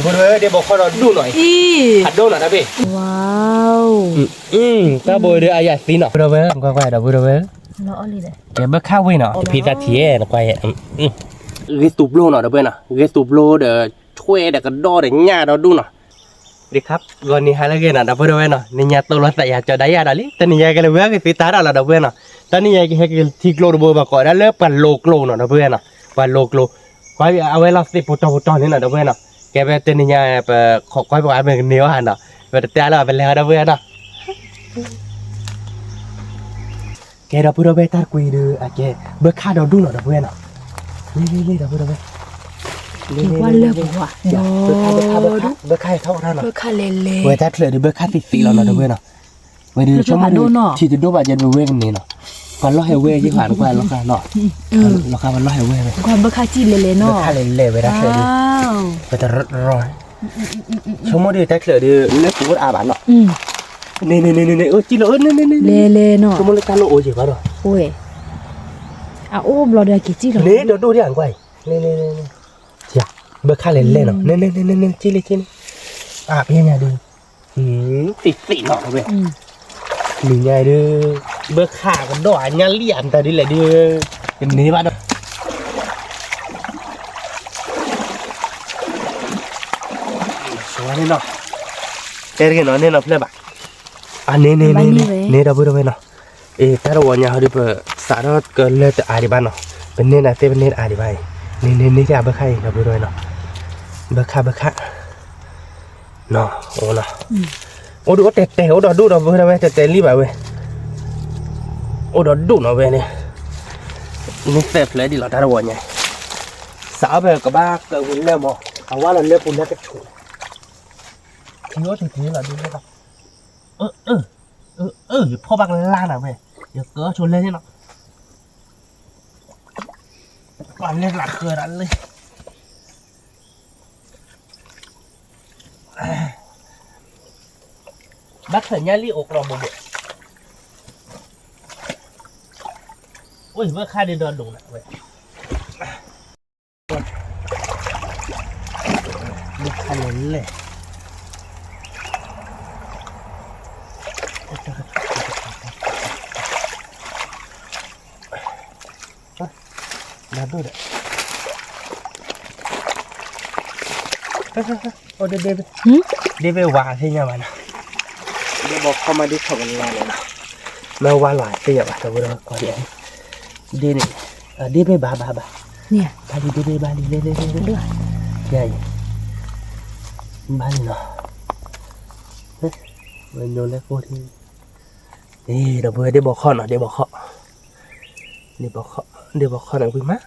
พูดเลยเดี๋ยวบอกเขาเราดูหน่อยผัดดูหน่อยนะพี่ว้าวถ้าโบยเดี๋ยวอายาสีหน่อยพูดเลยก็ไปเดี๋ยวพูดเลยnó ở đâyแกเบิกข้าวไว้เนาะพี่ตาเทียนะไปเกตูบโลเนาะเดี๋ยวเพื่อนเนาะเกตูบโลเดี๋ยวช่วยเดี๋ยวก็ดอเดี๋ยวหญ้าเราดูเนาะดีครับก่อนนี้หาอะไรกันนะเดี๋ยวเพื่อนเนาะนี่หญ้าตัวละแต่อยากจะได้ยาดาลิแต่นี่ยากันเลยเว้ยพี่ตาเราเดี๋ยวเพื่อนเนาะตอนนี้ยาแค่ที่โลโบมาก่อนแล้วเลิกกันโลโลเนาะเดี๋ยวเพื่อนเนาะวันโลโลไว้เอาไว้เราสิปุตตนี่เนาะเดี๋ยวเพื่อนเนาะแกไปเต้นนี่ยาไปขอไว้ไปเหมือนเนื้อหันเนาะไปเต้นเราไปแล้วเดี๋ยวเพื่อนเนาะแกเราพูดเอาไว้ตาคุยดูอ่ะแกเบิกข้าเราดูหน่อยเดี๋ยวเพื่อนเนาะนี่เดี๋ยวพูดเอาไว้ว่าเลิกว่ะเบิกข้าเท่านั้นเนาะเบิกค่าเล่เว้ยถ้าเถื่อนเบิกข้าติดสีเราเนาะเดี๋ยวเพื่อนเนาะเว้ยดูช่วงที่จะดูว่าจะเว้ยกันนี่เนาะก่อนล้อให้เว้ยยี่ห้อก่อนล้อข้าเนาะล้อข้ามันล้อให้เว้ยไปก่อนเบิกค่าจีเล่เนาะเบิกข้าเล่เว้ยถ้าเถื่อนไปแต่ร้อยช่วงนี้ถ้าเถื่อนเล็กกูอาบานเนาะนี่จีโร่เล่เนาะช่วงนี้การโลโอจีกว่าเนาะโอ้ยโอ้บลอเดียกี่จีหรอนี่เดี๋ยวดูดิอ่างไว้นี่จ้ะเบิกข้าเล่เนาะนี่จีเลยอาบยังไงดูติดสีเนาะเว้ยมีไงดูเบิกข้ากันดอกอันนี้เลี่ยมแต่ดิแหละดูเป็นนี้บ้างสวยเนาะเจอกันเนาะเนี่ยเนาะเพื่อนบ้าอันนี้เราพูดเอาไว้เนาะแต่เราวันนี้เขาดูเปิดสารเกินเลยแต่อาดีบ้านเนาะเป็นเนี่ยนะเป็นเนี่ยอาดีบ้านนี่ที่อาเบิกข้าเราพูดด้วยเนาะเบิกข้าเนาะโอ้เนาะโอ้ดูเตะโอ้ดูเราพูดเอาไว้เตะรีบไปเว้ยโอ้ดูเนาะเว้ยเนี่ยนี่เซฟเลยดิเราถ้าเราวันนี้สาวแบบกับบ้าเกิดหุ่นเลี้ยมเอาว่าเราเลี้ยปุ่นแล้วก็ถูกทีเราดูนะครับอยู่พ่อบางล่างนะเว้ยเดี๋ยวเก๋ชนเลยนี่เนาะวันเล็กหลักเกินอันเลยบักเถอะย่าลี่อกเราบ่บ่โอ้ยเมื่อข้าได้เดินลงนะเว้ยลูกขนมเลยดูดิโอ้เดบว่าใช่ไหมวะนะเดบอกเข้ามาดิเขากันเลยนะแม่ว่าหลายใช่ไหมวะแต่ว่าก่อนเดี๋ยวเดนี่เดบบ้าเนี่ยบ้าดิเดบ้าดิเดใหญ่บ้านเนาะมันโยนแล้วโคตรนี่เราเบื่อเดบอกข้อหน่อยเดบอกข้อหน่อยคุยมั้ย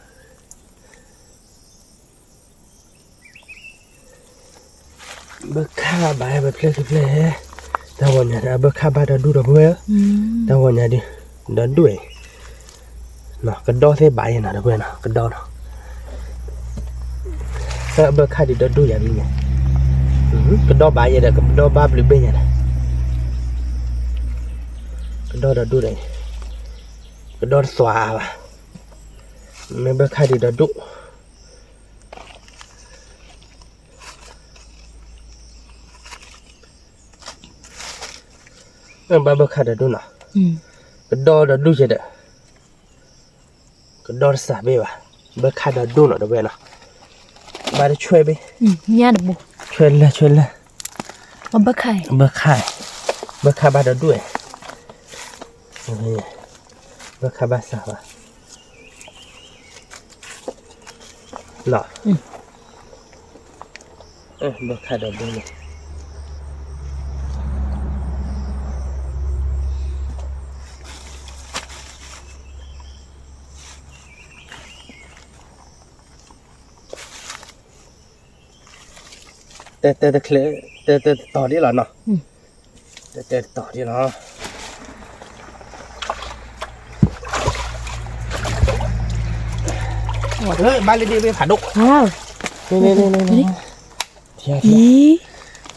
เบิกข้าบายแบบเล็กๆแต่วันนี้นะเบิกข้าบายดูดับเบิ้ลแต่วันนี้ดิดันด้วยเนาะกระโดดเสียบายนะดับเบิ้ลนะกระโดดเนาะแต่เบิกข้าดิดันด้วยอย่างนี้ไงกระโดดบายอย่างเดียวกระโดดบ้าหรือเบี้ยนะกระโดดดันด้วยกระโดดสวาบไม่เบิกข้าดิดันดุบ้าเบิกข้าดันดุนะกระโดดดันดุเฉยเด้อกระโดดสาบวะเบิกข้าดันดุนะดับเบิ้ลนะมาได้ช่วยไปเนี่ยดับบุช่วยเลยเบิกข้าบ้าดันด้วยเบิกข้าบ้าสาบหรอเบิกข้าดันด้วยแต่เคลแต่ต่อที่หรอเนาะแต่ต่อที่เนาะเฮ้ยบ้านดีไปผัดดุว้าวนี่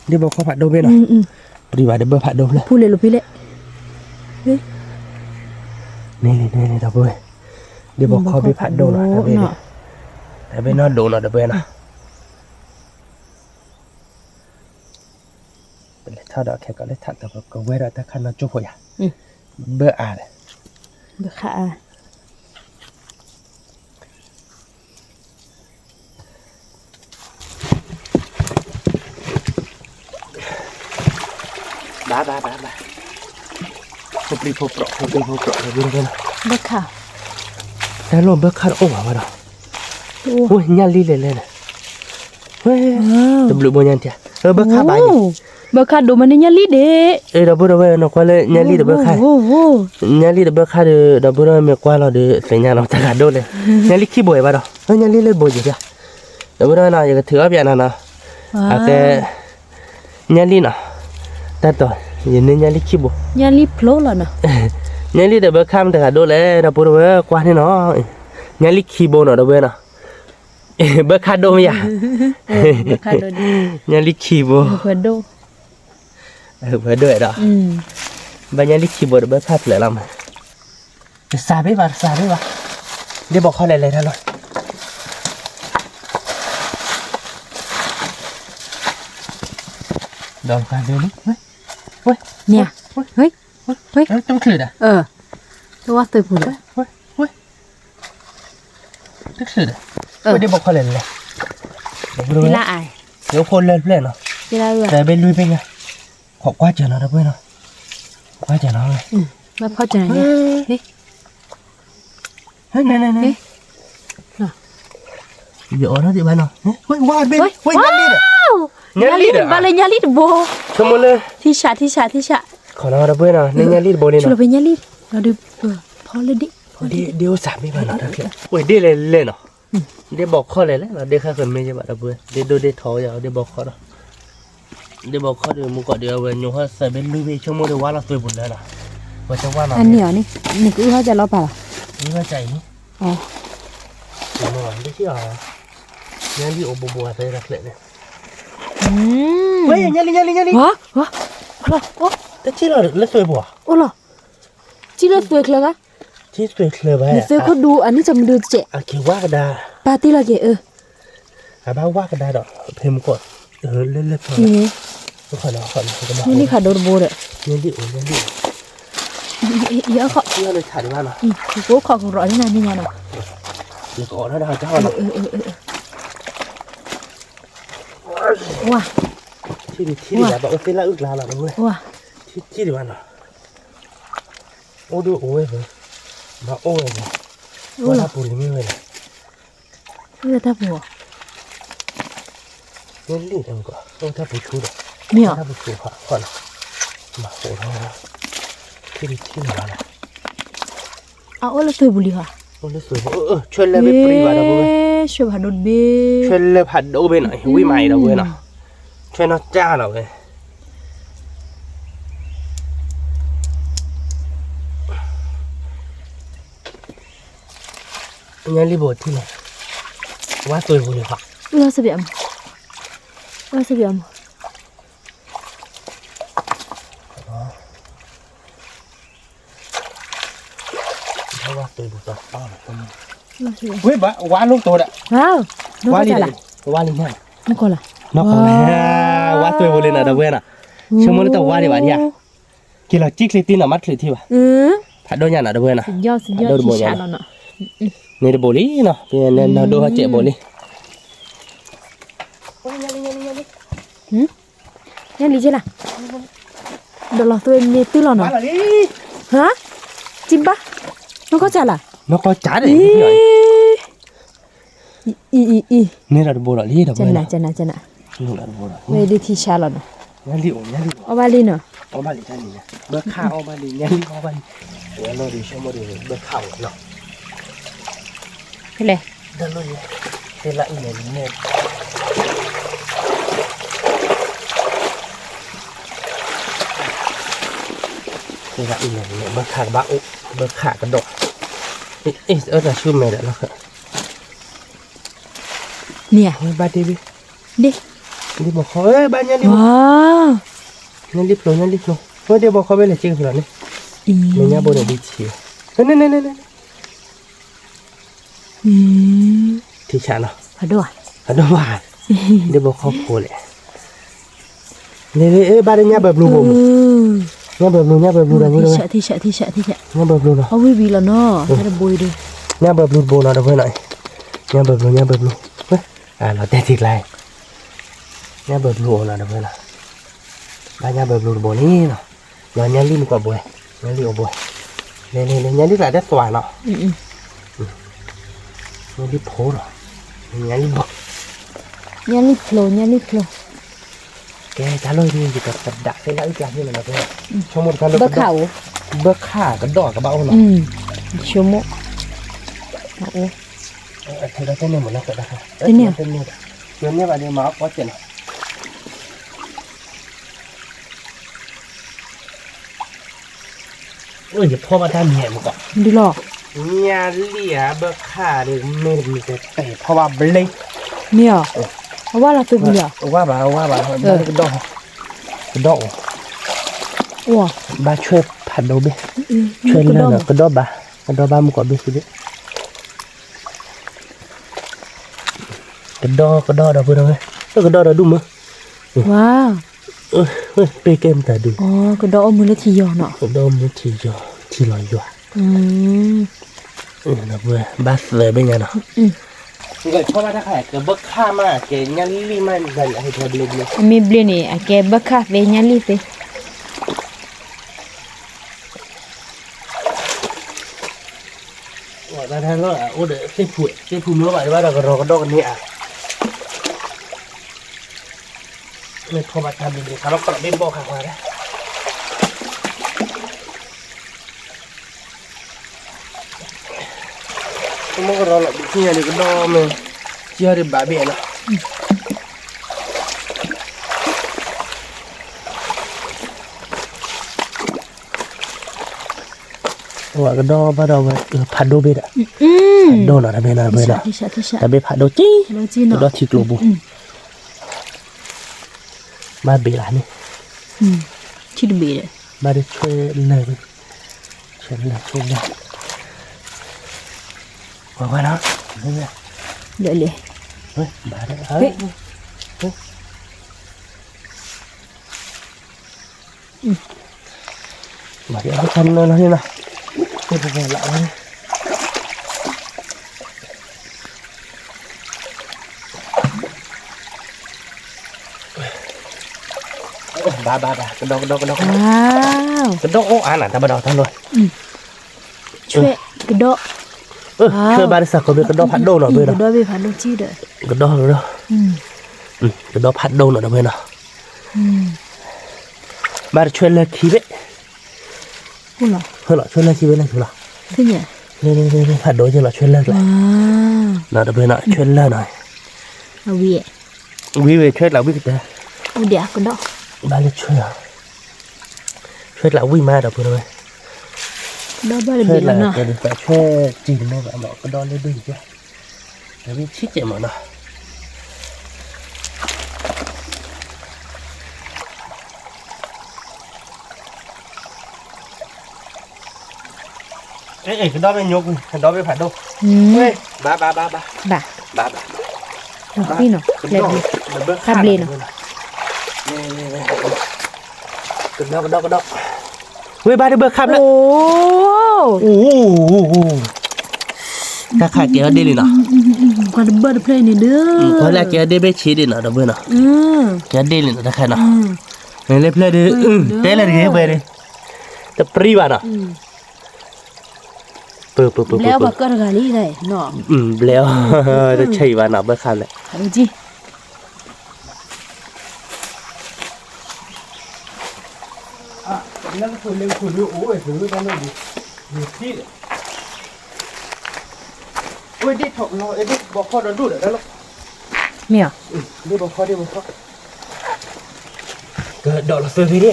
เดี๋ยวบอกเขาผัดดุไปหน่อยปฏิบัติเดี๋ยวเบอร์ผัดดุเลยพูดเลยลูกพี่เล่นี่ดับเบิ้ลเดี๋ยวบอกเขาไปผัดดุหน่อยแต่ไปนอนดุหน่อยดับเบิ้ลนะ เป็นเลยถ้าดอกแค่ก็เลยถักแต่ก็เวลาถ้าคันเราจุกหัวอย่าเบื่ออะไร เบค่ะ บ้าพบรีพบเปราะเลยเบื่อ เบค่ะ แต่ลมเบื่อคันโอ้มาดอกโอ้ยยันลีเลยนะเฮ้ยตำรวจบนยันเถอะเบื่อข้าบ้าน เบค่ะดูมันเนี่ยลิเด ดับเบิลเนาะก็เลยยันลีดับเบิลข้ายันลีดับเบิลข้าดับเบิลเมื่อก่อนเราเดือดสัญญาณเราจะกัดโดนเลยยันลีขี้บ่อยบ้าดอกยันลีเลยบ่อยจ้ะดับเบิลน่ะยังถือว่าเบียร์นะแต่ยันลีน่ะแต่ต่อยันลีขี้บ่ ยันลิโผล่แล้วเนาะ ยันลีดับเบิลข้ามแต่กัดโดนเลยดับเบิลกว่านี่เนาะยันลีขี้บ่เนาะดับเบิลเนาะเบิลข้าโดไม่ยา เบค่ะดูดิ ยันลีขี้บ่ เพื่อดู เพื่อด้วยดอกบางยันลีขี้บ่ดับเบิลข้าเลยละมั้งซาเบ้บ้าเดี๋ยวบอกเขาอะไรท่านหน่อยดอกการเดินนี่เฮ้ย เนี่ยเฮ้ย ต้องขืดอ่ะ ตัวตัวผู้เลย เฮ้ยต้องขืดอ่ะเดี๋ยวบอกเขาอะไรเลยเดี๋ยว เวลาอาย เดี๋ยวคนเล่นเนาะ เวลาเออ แต่เป็นลุยเป็นไงขอกว่าเจอเนาะนะเพื่อนเนาะกว่าเจอเนาะเลย มาพอจะเนี่ยเฮ้ย เฮ้ยเดี๋ยวนะเดี๋ยวไปเนาะเฮ้ยว่าเป็นเฮ้ยยันลีดอ่ะ บาเลยยันลิดโบ สมมติเลย ที่ชะ ขอเรานะเพื่อนเนาะในยันลีดโบนี่ ชุด เนาะ เป็นยันลิดเราดูพอเลยดิ เดี๋ยวสามไม่มาเนาะทักเลยโอ้ยเดี๋ยวเลยเนาะเดี๋ยวบอกข้อเลยแล้วเดี๋ยวข้าคนไม่ใช่บ้าเพื่อนเดี๋ยวดูเดี๋ยวท้ออย่าเดี๋ยวบอกข้อเนาะเดี๋ยวบอกข้อเดี๋ยวมึงก็เดี๋ยวเว้ยยูฮะใส่เป็นลุยไปชั่วโมงเดียวว่าเราตัวบุญแล้วนะว่าจะว่าเนาะ อันนี้เหรอนี่กูเขาจะรอป่ะ นี่ว่าใจนี่ อ๋อ เดี๋ยวมาไม่ใช่หรอยันลีโอบัวใส่รักเลยเนี่ย เฮ้ยยันลี วะโอ้ แต่ที่เราเล่นสวยบัว โอ้เหรอจีเราสวยเคลกะ ที่สวยเคลือบไป สวยเขาดูอันนี้จะมาดูเจ๊ อ่ะคิดว่ากระดา ปาร์ตี้ละเกอ่ะบ้าว่ากระดาดอกเพมกดเล่นพอ นี่ ขอก็มา นี่ค่ะโดนโบเลย ยันลี เยอะเขา ที่เราเลยถ่ายได้บ้างเนาะ กูขอกูรอที่นั่นนี่ไงเนาะ เดี๋ยวก่อนนะเจ้าเนาะ ว้า ที่ดีแบบว่าเส้นละอึกลาละนะเว้ย ว้า ที่ดีบ้านเนาะโอ้ดูโอ้ยเว้ยมาโอ้ยเนี่ยว่าถ้าปูนี่ไม่เว้ย เลือดทับหัว ยันลีเองก็โอ้ถ้าปูชูด เมีย ถ้าปูชูผ่าก่อนมาโอ้ยที่ดีบ้าน เอาแล้วสวยบุรีค่ะ โอ้ยสวยช่วยเล่นไปปรีบ้านเราเว้ย ช่วยพาโดนเบ้ ช่วยเล่นผัดโดไปหน่อยวิใหม่เราเว้ยเนาะช่วยน้าจ้าเราเว้ยยันลีบทที่ไหนว่าสวยบุรีค่ะ เราเสียมเพราะว่าสวยบุรีป้าแบบนี้ เราเสียม เฮ้ยว่าลูกโตอ่ะ ว้าวน้อง ว่า ก็ ลี จะ เล ละ ยว่าลีเนี่ย น้องก็ละ นอกของแม่ว่าสวยบุรีนะเราเว้ยน่ะชั่วโมงละแต่ว่าดีว่าเนี่ยกินเราจิกลิติน่ะมัดลิติว่ะผัดโดนยันน่ะเราเว้ยน่ะ สุดยอดที่ชาเราเนาะ นี่เดบุรีเนาะเนี่ยเราดูเขาเจ็บบุรี ยันลีใช่ละเดี๋ยวเราตัวเมตื้อเราเนาะ มาเลย ฮะจิมปะน้องก็จะละ นกก็จัดเลย อี นี่เราดูบุรีเรา จะ เว้ย นะ น่ะ จะ นี่เราดูบุรี เวดีที่ชาเราเนาะ ยันลียันลี เอาบาลีเนาะ เอามาลียันลีเบิกข้าวเอามาลียันลีเอามาลีเดี๋ยวเราดูชั่วโมงเดียวเบิกข้าวเนาะ ไปเลย เดินเลยเสร็จละอีเนี่ยเสร็จละอีเนี่ยเบิกขาบ้าอุเบิกขากระโดดจะชุ่มไหมเดี๋ยวเราค่ะ เนี่ย บ้าดีดิ ดิ ดิบอกเขาบ้านยันดิ ว้าว ยันดิโผล่ยันดิโผล่เดี๋ยวบอกเขาไปเลยจริงเหรอเนี่ยเนี่ยบนดิเชียเนี่ยที่ฉันเนาะ พอด้วย อันนั้นว่าเดี๋ยวบอกเขาโผล่เลย นี่เอ้ยบ้านเนี่ยแบบรูบมเนี่ยแบบรูอะไรนี่เลย ที่แฉะเนี่ยแบบรูเนาะ เอาวิละเนาะให้บุยดู เนี่ยแบบรูโบเนาะเดี๋ยวเพื่อนหน่อยเนี่ยแบบรูเฮ้ยเราเตะติดไรเนี่ยแบบรูเนาะเดี๋ยวเพื่อนนะบ้านเนี่ยแบบรูโบนี่เนาะเนี่ยลิ้นกว่าบวยเนี่ยลิ้นบวยเนี่ยลิ้นอะไรได้สว่างเนาะเนี่ยลิ้นโผล่เนาะเนี่ยลิ้นบก เนี่ยลิโผล่ แกจะลอยนี่อยู่กับกระดาษเส้นละอีกอย่างนี่นะเพื่อนชั่วโมงกันเลย เบอร์เขา เบิกข่ากระดอกกระเบ้าเนาะ ชั่วโมงโอ้ เธอได้เส้นเนี่ยหมดแล้วก็ได้เส้นเนี่ยแบบนี้มาก็เจ๋งโอ้ยอย่าพ่อมาทำเหี้ยมันก่อน ดูหรอ เนี่ยเหลี่ยเบิกข่าเลยไม่มีแต่เตะเพราะว่าเบลย์ เนี่ยเพราะว่าเราตัวเดียว ว่าบ้ากระดอกว้า บ้าช่วยผัดดูบิช่วยเล่นนะกระดอกบ้มันก่อนบิสิบิกระดอกเราเพื่อนเลยกระดอกเราดูมั้ย ว้าว ไปเกมแต่ดู อ๋อกระดอกมือละทีหยอเนาะ กระดอกมันที่ลอยอยู่นะเพื่อนบ้าเลยเป็นไงเนาะเกิดชอบมาถ้าใครเกิดเบิกข้ามากเกิดยันลี่มันกันให้เธอเบลย์ มีเบลนี่แกบักคาเฟยันลิเต ว่าท่านก็โอ้เดี๋ยวเส้นผุเนื้อไหวว่าเราก็รอกระดอกกันนี่ไม่พอมาทำดีๆครับเรากระดิ่งบอกข้างมาแล้วมันก็รอหลับที่นี่ก็ดอมเลยเชื่อหรือบาเบี้ยนะว่ากระดอบ้านเราผัดโดเบดอะโดนอะไรเบนะเบนะแต่เบผัดโดจี้กระดอทิกโลบุมาเบลานี่ ที่ดูเบลมาได้ช่วยเลยช่วยเลยว่านะเดี๋ยวเลย เฮ้ยมาได้มาเดี๋ยวเราทำเลยนะนี่นะไม่เป็นไรละเลยบ้ากระดอกว้าวกระดอกโอ้อ่านอ่ะแต่บ้าดอกทั้งเลยช่วยกระดอกช่วยบ้านสักคนเป็นกระดอกผัดโดนหน่อยเพื่อน กระดอกไปผัดโดจี้เด้อกระดอกกระดอกผัดโดนหน่อยเพื่อนบ้านช่วยเลิกขี้เบ้พูดหรอช่วยเลิกขี้เบ้เลยถูกหรอที่เนี่ยนี่ผัดโดนใช่หรอช่วยเลิกเลยน่าจะเพื่อนช่วยเลิกหน่อยวิช่วยเราวิกเตอร์เดี๋ยวกระดอกบ้านเลยช่วยเราวิมาเดี๋ยวเพื่อนเลยดอกบ้านเลยเนาะเดี๋ยวช่วยจีนเลยแบบกระดอนเลยด้วยจ้ะเดี๋ยววิชิดเจ็บหมดเนาะเอ้ยกระดอนไม่ยกกระดอนไม่ผัดดูเฮ้ยบ้านี่เนาะเลยทำเลยเนาะนี่กระดอกเว้ยบ้าได้เบิกครับแล้วโอ้ถ้าขาดเกียร์ได้เลยเนาะก็ได้เบิร์ดเพลย์นี่เด้อเพราะแรกเกียร์ได้ไม่ชี้ดิเนาะเด้อเพื่อนเนาะเกียร์ได้เลยเนาะถ้าใครเนาะเนี่ยเพลย์ดิเต้เลยเนี่ยเว้ยแต่ปรีบ้าเนาะเปิดแล้วบักก็กะลีได้เนาะแล้วจะใช่บ้าเนาะเบิกครับเลยดูจิแล้วก็เล่นคุณโอ้ยถือกันเลยดิที่โอ้ยดิถกเราดิบอกข้อโดนดูดแล้วลูกเมียดิบอกข้อเกิดดอกละเฟรดิ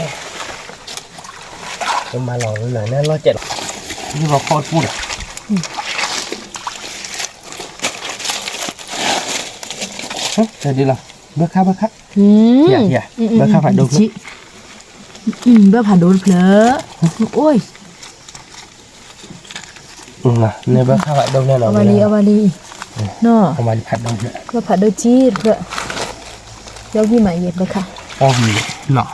จะมาหลอกหน่อยนะ107ดิบอกข้อพูดเฮ้ยเดี๋ยวดิล่ะเบิกครับเฮียเบิกครับผัดดูเบื่อผ่านโดนเพลอโอ้ยนะเนี่ยเบื่อข้าวผัดดงแน่นอนเอามาลีเนาะเอามาผัดดงเนี่ยเบื่อผ่านโดนจี้เบื่อเจ้าพี่ใหม่เย็นเลยค่ะค โอ้ยเนาะ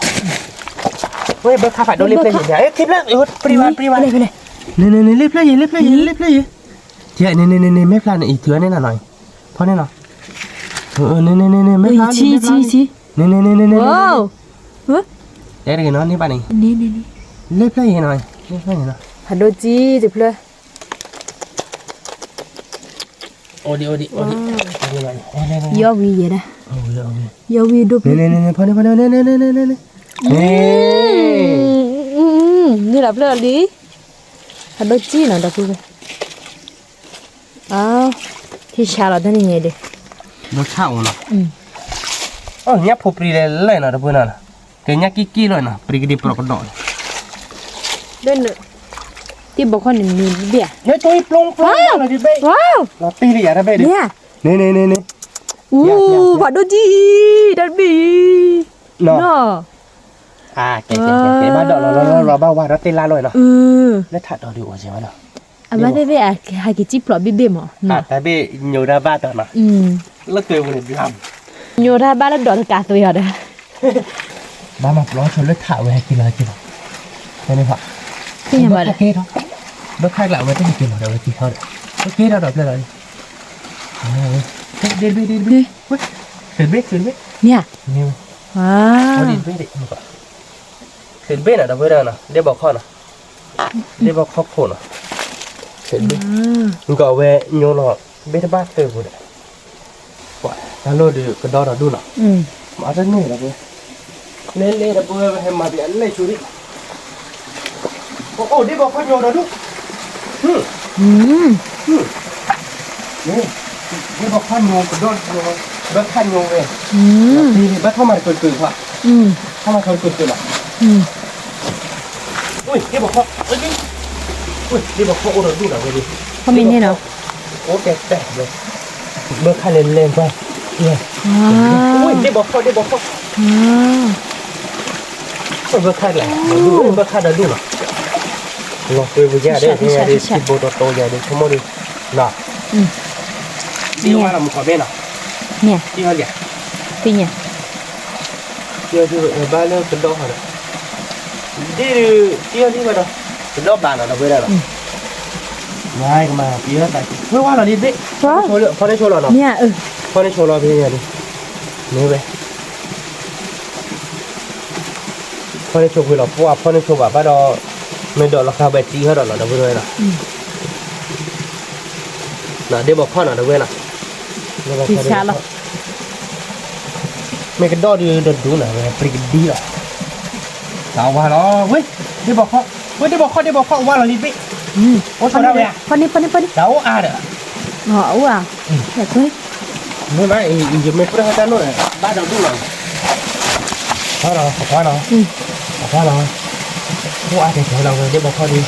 เฮ้ยเบิร์ดข้าผัดโดนเล็บเลยเดี๋ยวคลิปแล้วปริวันไปเลยนี่เล็บเลยเที่ยนี่ไม่พลาดอีกเถื่อนี่หน่อยพอนี่เนาะนี่ไม่พลาดชี้นี่ว้าวเดี๋ยวกันเนาะนี่ป่ะนี่เล็บเลยหน่อยเล็บเลยเนาะ ผัดโดจีจิบเลย โอ้ดิหน่อยยอวีนะยอวีดูนี่พอนี่นี่หลับเลยดิผัดโดจีน่ะดับเลยอ้าวที่ชาเราได้ยังไงดิรสชาติเนาะเนี่ยพอปรีเลยนะดับเบิ้ลนะแกเนี่ยกี่เลยนะปรีกดีปลอกดอยเดินที่บอกคนมีเบี้ยเนี่ยตัวปลงเลยดิเบ้ว้าวเราตีเลยอย่าได้เบ้ดิเนี่ยนี่ผัดโดจีดันบีเนาะแกบ้านดอกเราบ้าว่าเราตีลาเลยเนาะแล้วถัดดอกดีกว่าใช่ไหมเนาะบ้านเบ้ให้กิจิปลอกเบ้มั้งแต่เบ้โยดาบ้าตอนน่ะแล้วตัวมันบิลามโยดาบ้าแล้วดอกกาตัวอย่างเด้อบ้ามาปลอกชนแล้วถ่ายไว้ให้กินเลยใช่ไหมพ่อที่ยังบ่ได้โอเคเนาะเบิกข้างหลังไม่ต้องกินหรอกเดี๋ยวไปกินเขาเดี๋ยวโอเคเราดับเลยเดินไปเนี่ยว้าวเดินไปมึงก่อนเดินไปน่ะดับเลยนะเดี๋ยวบอกข้อนะเดี๋ยวบอกข้อโผล่นะเดินไปมึงก็เวโยนหรอเบต้าบ้าเตอร์กูเด้ว่าถ้าโลดก็ดอดูน่ะมาจะนี่ดับเลยเล่ดับเลยให้มาเดี๋ยวเล่ชูดิโอ้เดี๋ยวบอกข้อโยนดูนี่บอกข้าโยกระโดดบักข้าโยเว้ยนี่บักเข้ามาเกินๆว่ะเข้ามาเกินๆหรออุ้ยนี่บอกข้าอุ้ยนี่บอกข้าโอ้เราดูหน่อยดิเขามีนี่เนาะโอ้แกแตกเลยบักข้าเล่นๆไปเนี่ยอุ้ยนี่บอกข้าบักข้าแหละดูบักข้าดูหน่อยลองไปวิจัยได้ที่ที่ที่โบโตใหญ่เลยทั้งหมดเลยน่ะที่ว่าเราไม่ขอเบนอ่ะเนี่ยที่ว่าเนี่ยที่เนี่ยที่บ้านเราเป็นดอกอะไรที่ว่าเราเป็นดอกบานเราไม่ได้หรอกง่ายมาพี่ว่าแต่เมื่อวานเราดิเด็กพอได้โชว์เราเนาะเนี่ยพอได้โชว์เราพี่เนี่ยดินี่เว้ยพอได้โชว์คือเราเพราะว่าพอได้โชว์แบบว่าเราไม่ดอกราคาแบบจีเขาดอกเราไม่ได้หรอกน่ะเดี๋ยวบอกข้อหน่อยนะเว้ยน่ะที่ชาละไม่กันดอดีดูหน่อยเว้ยปริกดีอ่ะสาวว่าเหรอเว้ยเดี๋ยวบอกข้อว่าเราดิบิโอ้ชนะเว้ยปนนี่สาวอาเด้ออ๋อว่ะแต่เฮ้ยไม่ยังไม่พูดให้ท่านเลยบ้านเราดูหน่อยพอเราพอเราพวกอาเด็กเราเดี๋ยวบอกข้อดี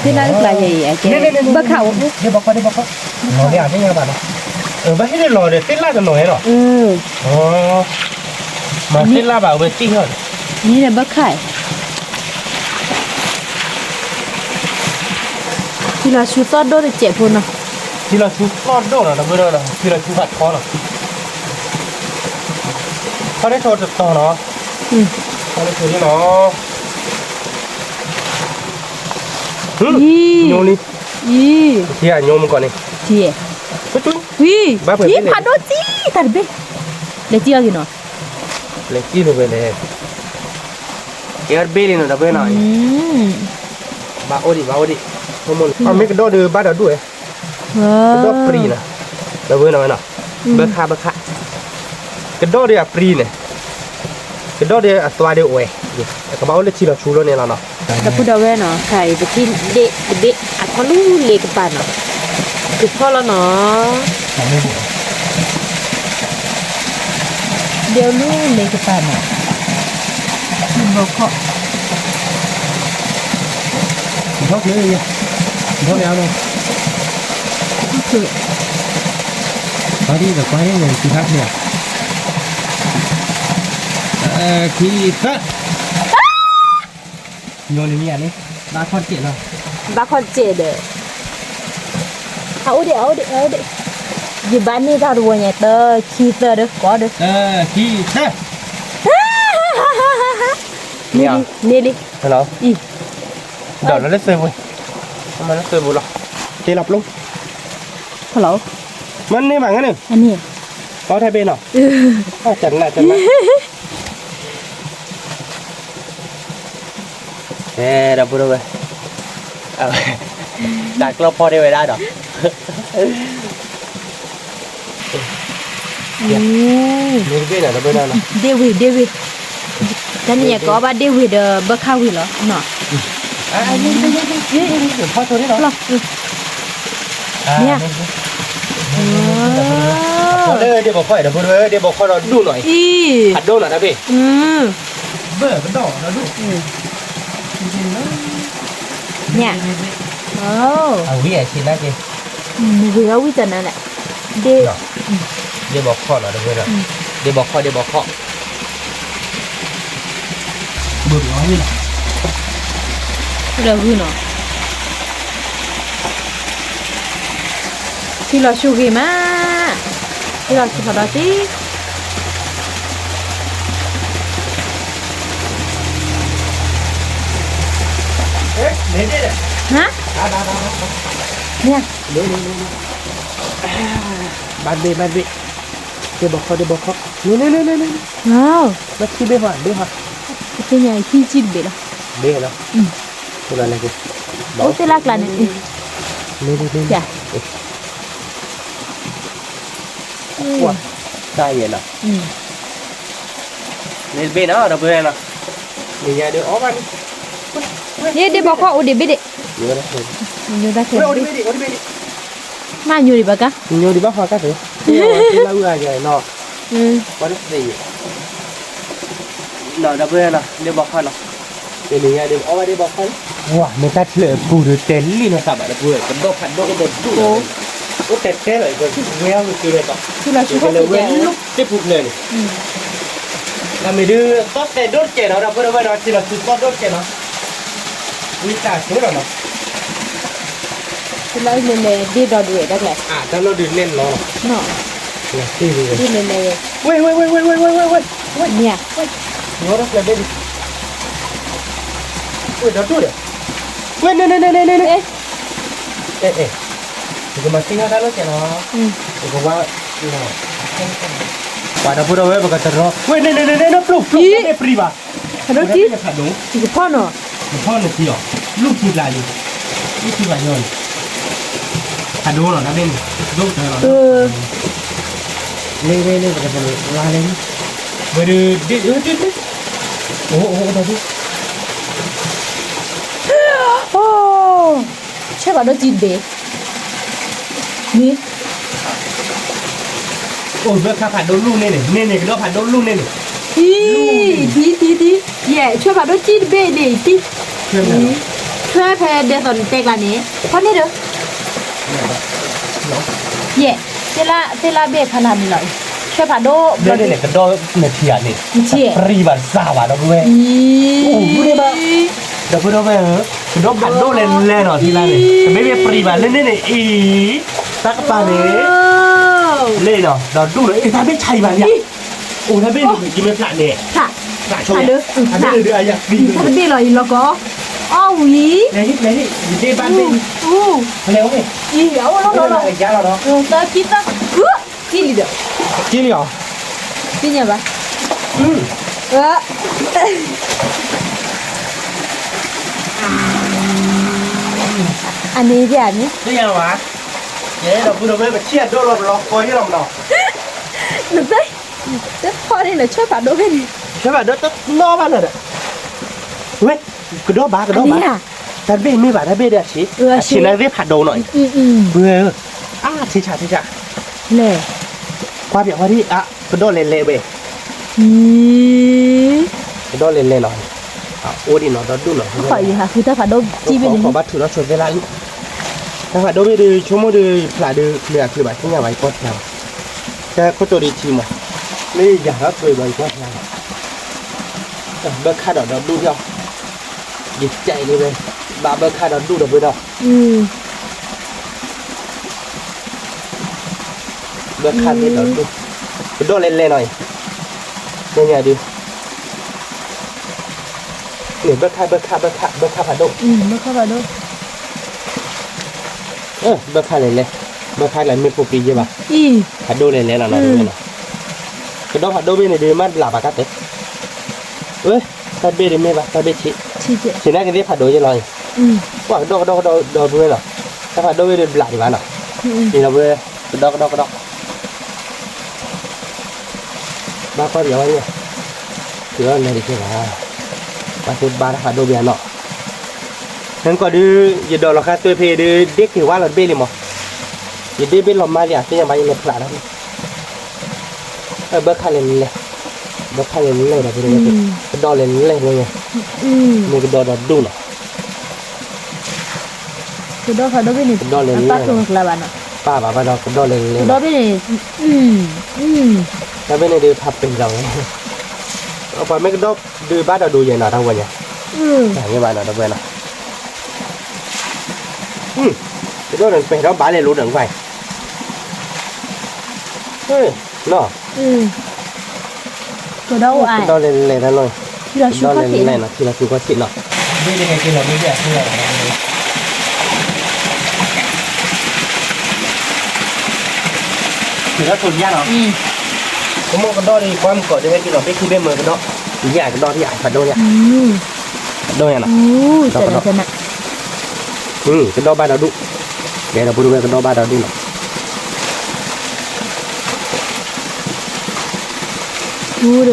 ที่นั่นปลาใหญ่ๆแกบ้าเขาเดี๋ยวบอกเขาหน่อยอ่ะนี่ยังไงบ้างบ้าให้ได้หล่อเดี๋ยวติดล่าจะหน่อยหรออ๋อมาติดล่าแบบเวทีเหรอนี่แหละบ้าไข่ที่เราชูซอสโดนเจ็บพุ่นเนาะที่เราชูซอสโดนนะเพื่อนนะที่เราชูผัดคอเนาะเขาได้โชว์ต่อเนาะเขาได้โชว์ที่เนาะโยนี่เที่ยโยมก่อนนี่เที่ยจุ๊ยนี่ผัดโดจีตัดเบ้เลจี้อะไรเนาะเลจี้ดูไปเลยเกียร์เบลีเนาะดับเบิ้ลหน่อยบ้าโอดิทั้งหมดไม่กระโดดดูบ้าเราด้วยกระโดดปรีนะดับเบิ้ลหน่อยเนาะเบิกค่ากระโดดเดียปรีเนี่ยกระโดดเดียตัวเดียวโอ้ยกระเป๋าเล็กที่เราชูแล้วเนี่ยเนาะแต่พูดเอาไว้เนาะไข่ไปที่เด็กอัดพอลูเล็กป่ะเนาะคือพ่อแล้วเนาะเดี๋ยวลูเล็กป่ะเนาะบอกเขาเยอะเลยเขาแล้วเลยคือตอนนี้แบบว่าเนี่ยคือทักเนี่ยคือทักโยนนี่อันนี้บ้าคอนเจเนาะบ้าคอนเจเด้อเอาเดี๋ยว อยู่บ้านนี่ถ้ารู้เนี่ยเตอขี้เตอเด้อก็เด้อ ที่เด้อ นี่นี่ดิ ฮัลโหล อี เดี๋ยวเราเล่นเซอร์บุยทำไมเล่นเซอร์บุยหรอเจี๊ยบลง ฮัลโหล มันนี่หมังกันหนึ่ง อันนี้ เขาไทยเป็นหรอจัดหน้าเราพูดไปเอาจากเราพอได้ไว้ได้หรอ นี่ นี่เป็นอะไรเป็นอะไร เดวิดท่านเนี่ยก็ว่าเดวิดบักข้าวิเหรอเนาะ นี่เดี๋ยวพ่อโทรได้หรอ เนี่ย พอเลยเดี๋ยวบอกค่อยเดี๋ยวพูดเลยเดี๋ยวบอกค่อยเราดูหน่อย อี หัดดูหน่อยนะพี่ เบอร์มันดอกเราดู เนี่ยโอ้ เอาวิ่งชิ้นแรกเลย มือเขาวิจารณ์นั่นแหละเด เดี๋ยวบอกข้อหน่อยเดี๋ยวเพื่อนเดี๋ยวบอกข้อเดี๋ยวบอกข้อเบอร์ร้อยนี่ เราคือเนาะที่เราชูกี่มาที่เราชิพอดสิ เอ๊ะเนี่ยเนี่ย ฮะเนี่ย บ้านเบ้เดี๋ยวบอกข้อเนี่ย ว้าว มาที่เบ้หัน เป็นยังขี้จิตเบล เบ้เหรอตัวอะไรกัน โอ้เตลักลาเนี่ย นี่ จ้ะ ว้าได้ยังนะนี่เบ้เนาะเราเบ้เนาะนี่ยาเดี๋ยวอ๋อมัน เนี่ยเดี๋ยวบอกว่าโอ้เดี๋ยวไปเด็ก เยอะนะ อยู่ได้แค่ โอ้ดิเบ้ดิ มาอยู่ดิบ้ากะ nhiều đi bác hoa các thứ lâu rồi nọ có đất gì nọ đập bên nào đi bọc hoa nào để mình đi ô đi bọc hoa wow người ta lựa phù được tên đi nó sao bạn đập vừa cái đốt cái đốt đủ có tẹt thế lại còn queo được kia cảคือเราชูเขา cái เสีย lửa lúc tiếp phục này là mình đưa tốt tẹt đốt chè nó đập bên đó chỉ là từ tốt đốt chè nó uy ta xuống rồi nó คือเราเลยดีดอด้วยได้แหละ à tao nó đưa lên nó เนาะ là gì vậy ดีเลย quay เนี่ย nó rất là bên ui đó chút đấy quên này เอ๊ะ ê thì mà sinh ra nó sẽ nó thì có qua nó quả đó vừa đâu ấy mà cái đó quên này nó pluk cái priva ขนมจีน phải đúng จีกับพ่อเนาะ พ่อหนูพี่หรอลูกทีไรอยู่ลูกทีไรเลยถ้าดูหน่อยนะเบนลูกเธอหรอเล่มันจะลาเลยไปดูดิโอ้ดู โอ้ใช่ป่ะเราจีนเบนี่ โอ้เบอร์ข้าผ่านโดนลูกเนี่ยก็ต้องผ่านโดนลูกเนี่ย ดีเย่ช่วยป่ะเราจีนเบนี่ดิช่วยแพรเดี๋ยวตอนเตกละนี้เพราะนี่เด้อเย่เตล่าเบขนาดนี้เลยช่วยป่ะโด เนี่ยก็โดนเนี่ยเทียนี่ปรีบัตซาวะเราด้วยโอ้พูดได้ปะเดี๋ยวพูดได้ไหมโดนผ่านโดนเล่นหน่อยทีละเนี่ยแต่ไม่เป็นปรีบัตเล่นเนี่ยอีสักปาเนี่ยเล่นเนาะเราดูเลยถ้าไม่ใช่แบบเนี้ยโอ้ถ้าไม่กินไม่พลาดเนี่ย ค่ะ พลาดช่วยถ้าไม่เดือดอะไรดีเลย ถ้าเป็นเลยแล้วก็อ้าววี nàyอยู่ที่บ้านเป็น อู้ เร็วดิ อีเดี๋ยวเรา ไอ้ยาเราเนาะ ตะคิดตะกินเดี๋ยว กินเหรอ กินยังปะอันนี้ที่อันนี้ นี่ยังวะเย้เราพูดเราไม่แบบเชี่ยโดนเราล็อกคอที่เราเนาะ หนึ่งได้แต่พอนี่เลยช่วยปะโดนนี่ ใช่ป่ะโดนต้องนอบ้านเลยเว้ยกระโดดบ้ากระโดดบ้าแต่เบ้ไม่บ้าแต่เบ้เดี๋ยวชี้นั่นเรียกผัดโดหน่อยเบื่อชิชาเล่ ความอย่างว่าที่กระโดดเล่เบ้กระโดดเล่หน่อยโอ้ดิเนาะเราดูหน่อย ขออยู่ค่ะคือถ้าผัดโดนจีเป็น ขอบัตรถือเราชวนเวลาอยู่ถ้าผัดโดไม่ดูชั่วโมงดูผลาดูเหลือคือแบบที่ยังไว้กดเราแต่ก็ตัวดีทีมอ่ะไม่อยากรับเลยไว้กดเราเบอร์ค่าดอกเราดูเดียวดีใจเลยบาเบอร์ค่าดอกดูดอกไปดอก เบิกคันเดี๋ยวดูโดนเล่นๆหน่อยเนี่ยดูเนี่ยเบิกคันผัดโด ไม่เข้าไปด้วย เบิกคันเล่นๆเบิกคันอะไรไม่ปูปีใช่ป่ะ อี ผัดโดเล่นๆหน่อยนะกระโดดผัดโดเป็นดีมันหลับปากกัดเต้เอ้ยตาเบี้ยดีไหมป่ะตาเบี้ยชี้หน้ากันที่ผัดโดจะลอยว่าโดเบื่อหรอถ้าผัดโดเป็นหลับดีบ้านหรอนี่เราเบื่อโดบ้าก็เดี๋ยวเนี่ยคือว่าในที่ไหนบ้านคือบ้านผัดโดเบี้ยเนาะนั่นก็ดูอย่าโดนหรอกครับตัวเพย์ดูเด็กที่ว่าเราเบี้ยเลยมั้งอย่าเด็กเบี้ยลมมาเลยที่ยังไม่ยังเล็บหลาแล้วเบิกคันเล่นเลยเบิกคันเล่นเลยนะพี่เนี่ยกระโดดเล่นเลยเนี่ยมีกระโดดดูเนาะ คือดอกเขาดอกเป็นนี่ป้าตัวกลาบานะ ป้าบ้าเรากระโดดเล่นเลย ดอกเป็นนี่แล้วเป็นในดูพับเป็นเราเอาไปไม่กระโดดดูบ้านเราดูอย่างหนาทั้งวันเนี่ยอย่างเงี้ยบ้านเราทั้งวันนะกระโดดเล่นไปเราบ้านเลยรู้ถึงไปเฮ้ยเนาะก็ดอกไอ้กระโดดเล่นเลยนั่นเลย ที่เราชูก็ติด เล่นนะที่เราชูก็ติดเนาะไม่ได้ไงที่เราไม่ได้ที่เราถือว่าทุนยากเนาะผมมองกระโดดดีความก่อนจะให้กินหรอกไม่คิดไม่เหมือนกระโดดใหญ่กระโดดที่ใหญ่กระโดดเนี่ยกระโดดเนี่ยนะจะนะกระโดดบ้านเราดุเดี๋ยวเราไปดูกระโดดบ้านเราดุเนาะ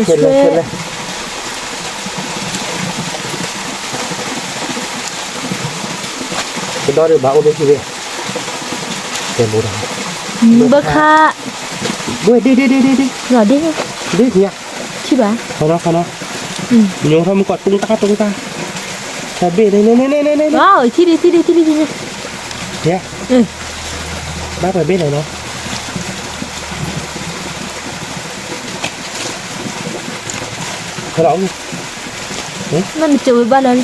เห็นเลยกระโดดหรือบ้าโอ้ไม่คิดเลยเต็มบูดเบิกค่าด้วยดีหล่อดิเนี่ยใช่ป่ะเขาเนาะโยงทำกอดตุ้งตาแต่เบ้เนี่ยว้าวที่ดีเนี่ยบ้าไปเบ้ไหนเนาะเขาร้องมันจะไปบ้านเลย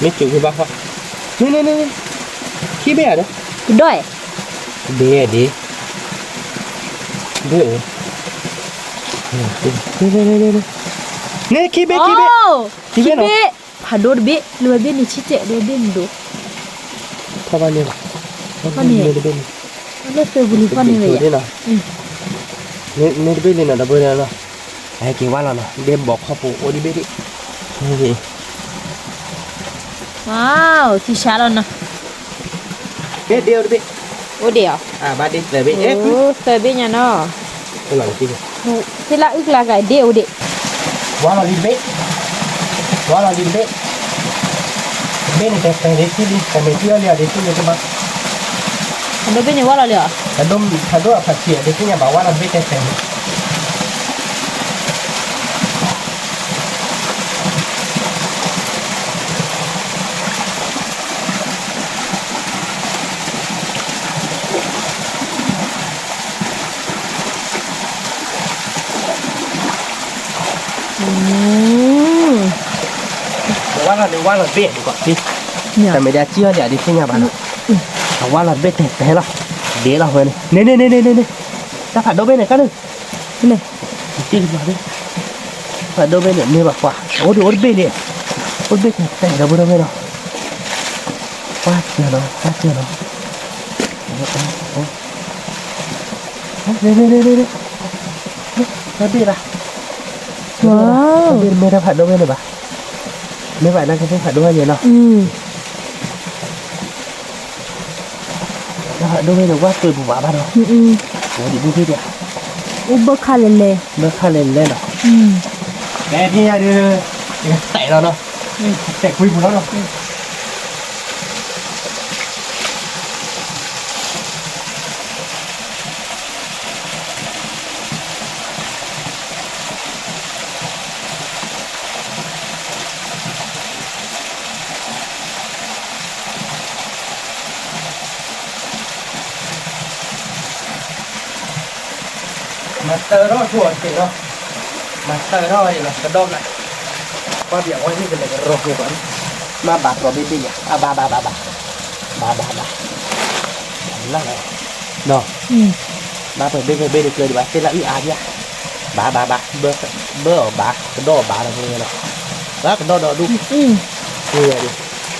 ไม่จุกคือบ้าเขานี่ขี้เบ้อะด้วยเบ้ดิเบ้เนี่ยขี้เบ้เนาะผัดโดดเบ้เรือเบ้นี่ชิเจเรือเบ้นี่ดูเข้าบ้านเนี่ยฟันนี่เลือกเฟบุลีฟันนี่เลยอ่ะเนี่ยเบ้เลยนะดับเบิลเลยนะไอ้กี่วันแล้วนะเดมบอกเขาปูโอ้ดิเบ้ดินี่ว้าวที่ชาแล้วนะเบ้เดียวดิ โอ้เดียวบ้านดิเลยเบ้โอ้เฟเบ้เนี่ยเนาะเป็นหลังที่ที่ละอึกละไก่เดียวดิว่าเราดิเบ้เบ้นี่แต่เด็กที่ดิแต่ไม่เชื่อเลยเด็กที่นี่ก็มาอันนี้เป็นยังว่าเราเลยถ้าดมผัดเสียเด็กที่เนี่ยบอกว่าเราไม่แต่ว่าเราเบ็ดดีกว่าพี่แต่ไม่ได้เชื่อเดี๋ยวดิที่เนี่ยบ้านแต่ว่าเราเบ็ดแต่หรอเดี๋ยวเราเฮ้ยเนี่ยถ้าผัดโดเบ็ดเนี่ยก็ได้เนี่ยจริงเหรอพี่ผัดโดเบ็ดเนี่ยไม่แบบว่าโอ้ดูเบ็ดเนี่ยเบ็ดแต่เราไม่ได้เนาะว่าเชื่อเนาะเนี่ยผัดเบ็ดอะว้าวเบ็ดไม่ได้ผัดโดเบ็ดเลยปะไม่ไหวนะก็ต้องผัดด้วยเนาะแล้วผัดด้วยหรือว่าตื่นบุบบ้านเนาะโอ้ดิบุพี่เดียวเบิกค่าเล่นเลยเนาะแต่ที่นี่เตะเราเนาะเตะคุยหมดแล้วเนาะมาสเตอร์รอดชวนสิเนาะมาสเตอร์รอดเลยกระโดดเลยว่าเดี๋ยววันนี้เป็นอะไรกันรอดูก่อนมาบาดรอบี้อ่ะบานั่นแหละเนาะ ba phải bên được cười đi bà tên là uy à nhá bà bơ ở bà cái đo bà là như này đó cái đo đúng như này đi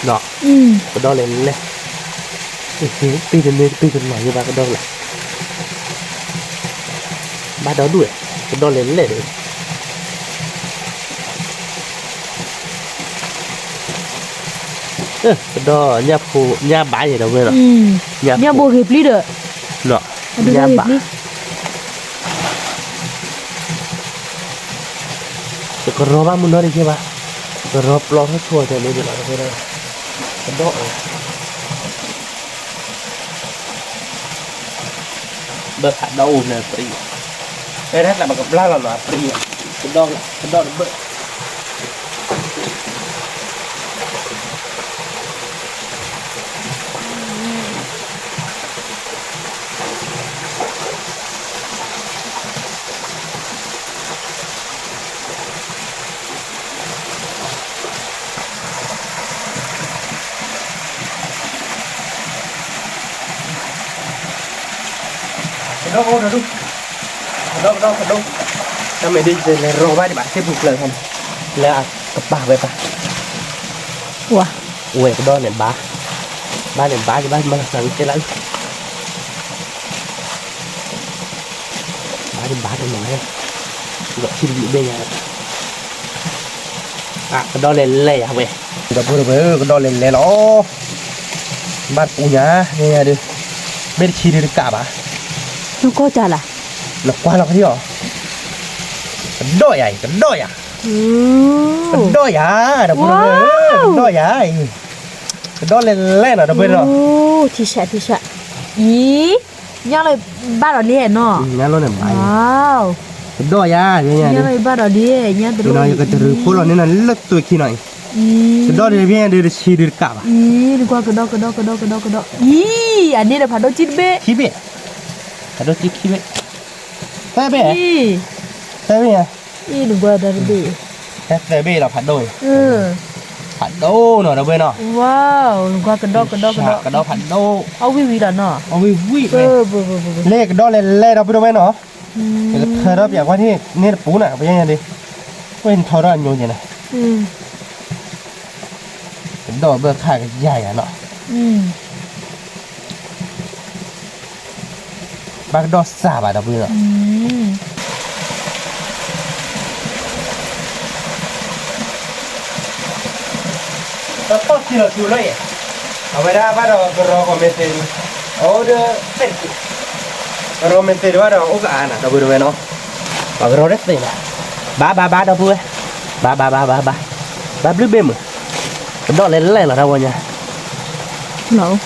đó cái đo lên lên pi lên này như bà cái đo lại bà đó đuổi cái đo lên lên đấy cái đo nhà bãi gì đâu quên rồi nhà bố hiệp lý được đó nhà bãi cái rô ba muốn nói đi chứ bà cái rô lo hết thua rồi nên là cái đó bơ hạt đâu nè free đây là bằng cặp la là free cái đó là bơ đó đâu đâu ta mày đi rồi rô ba đi bạn xếp buộc lời không là cặp bà vậy bà wow ui cái đó này ba thì ba mà sang cái lắm ba thì nói gọi xin bị bên nhà cái đó lên lẻ về cái đó lên lẻ nó bắt u nhá nghe đi bên chi đi cả bà nó có chả là nó qua là cái gì hả cái đôi à cái đôi à cái đôi lên ở đâu bên rồi thì sợ ý nhá lại ba đỏ liền nó nhá luôn này mày wow cái đôi à nhá lại ba đỏ liền nhá từ này cái từ phố là nên là lật tuổi khi này cái đôi này bên đây chi đi cả bà ý đi qua cái đó ý anh đi là phải đôi chít bê cái đôi chít khi bê thế bê à ý đừng qua đây bê thế bê là phản đôi phản đô nữa đâu bên nào wow đừng qua cái đó phản đô vi là nó vi lê cái đó lê đâu bên nào cái thơ đó bây giờ nên bún này bây giờ đi quên thơ đó nhiều gì này cái đó bây giờ khai cái dài à nó ba cái đó xả vào đâu bây giờ tốt thì là chịu lấy ở đây bắt đầu cái rau có mấy tiền ở đây cái rau mấy tiền bắt đầu ốc ăn à đâu bây nó và cái rau rất tiền ba đâu vui ba blue beam cái đó lên là đâu nha nấu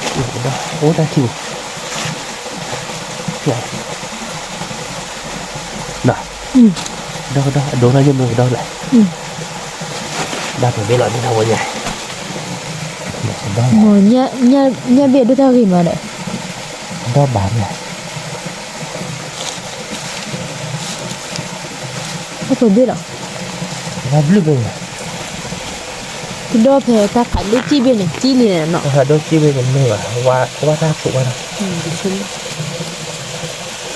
ố ta chịu nào đâu đồ ra nhưng mà đâu lại ba phải biết loại bên đâu nha ngồi nha biệt đôi theo gì mà đấy đó bán này không biết đâu nó blue beam cái đó phải ta phải đôi chi bên này chi này nọ đôi chi bên này mà qua ta phụ qua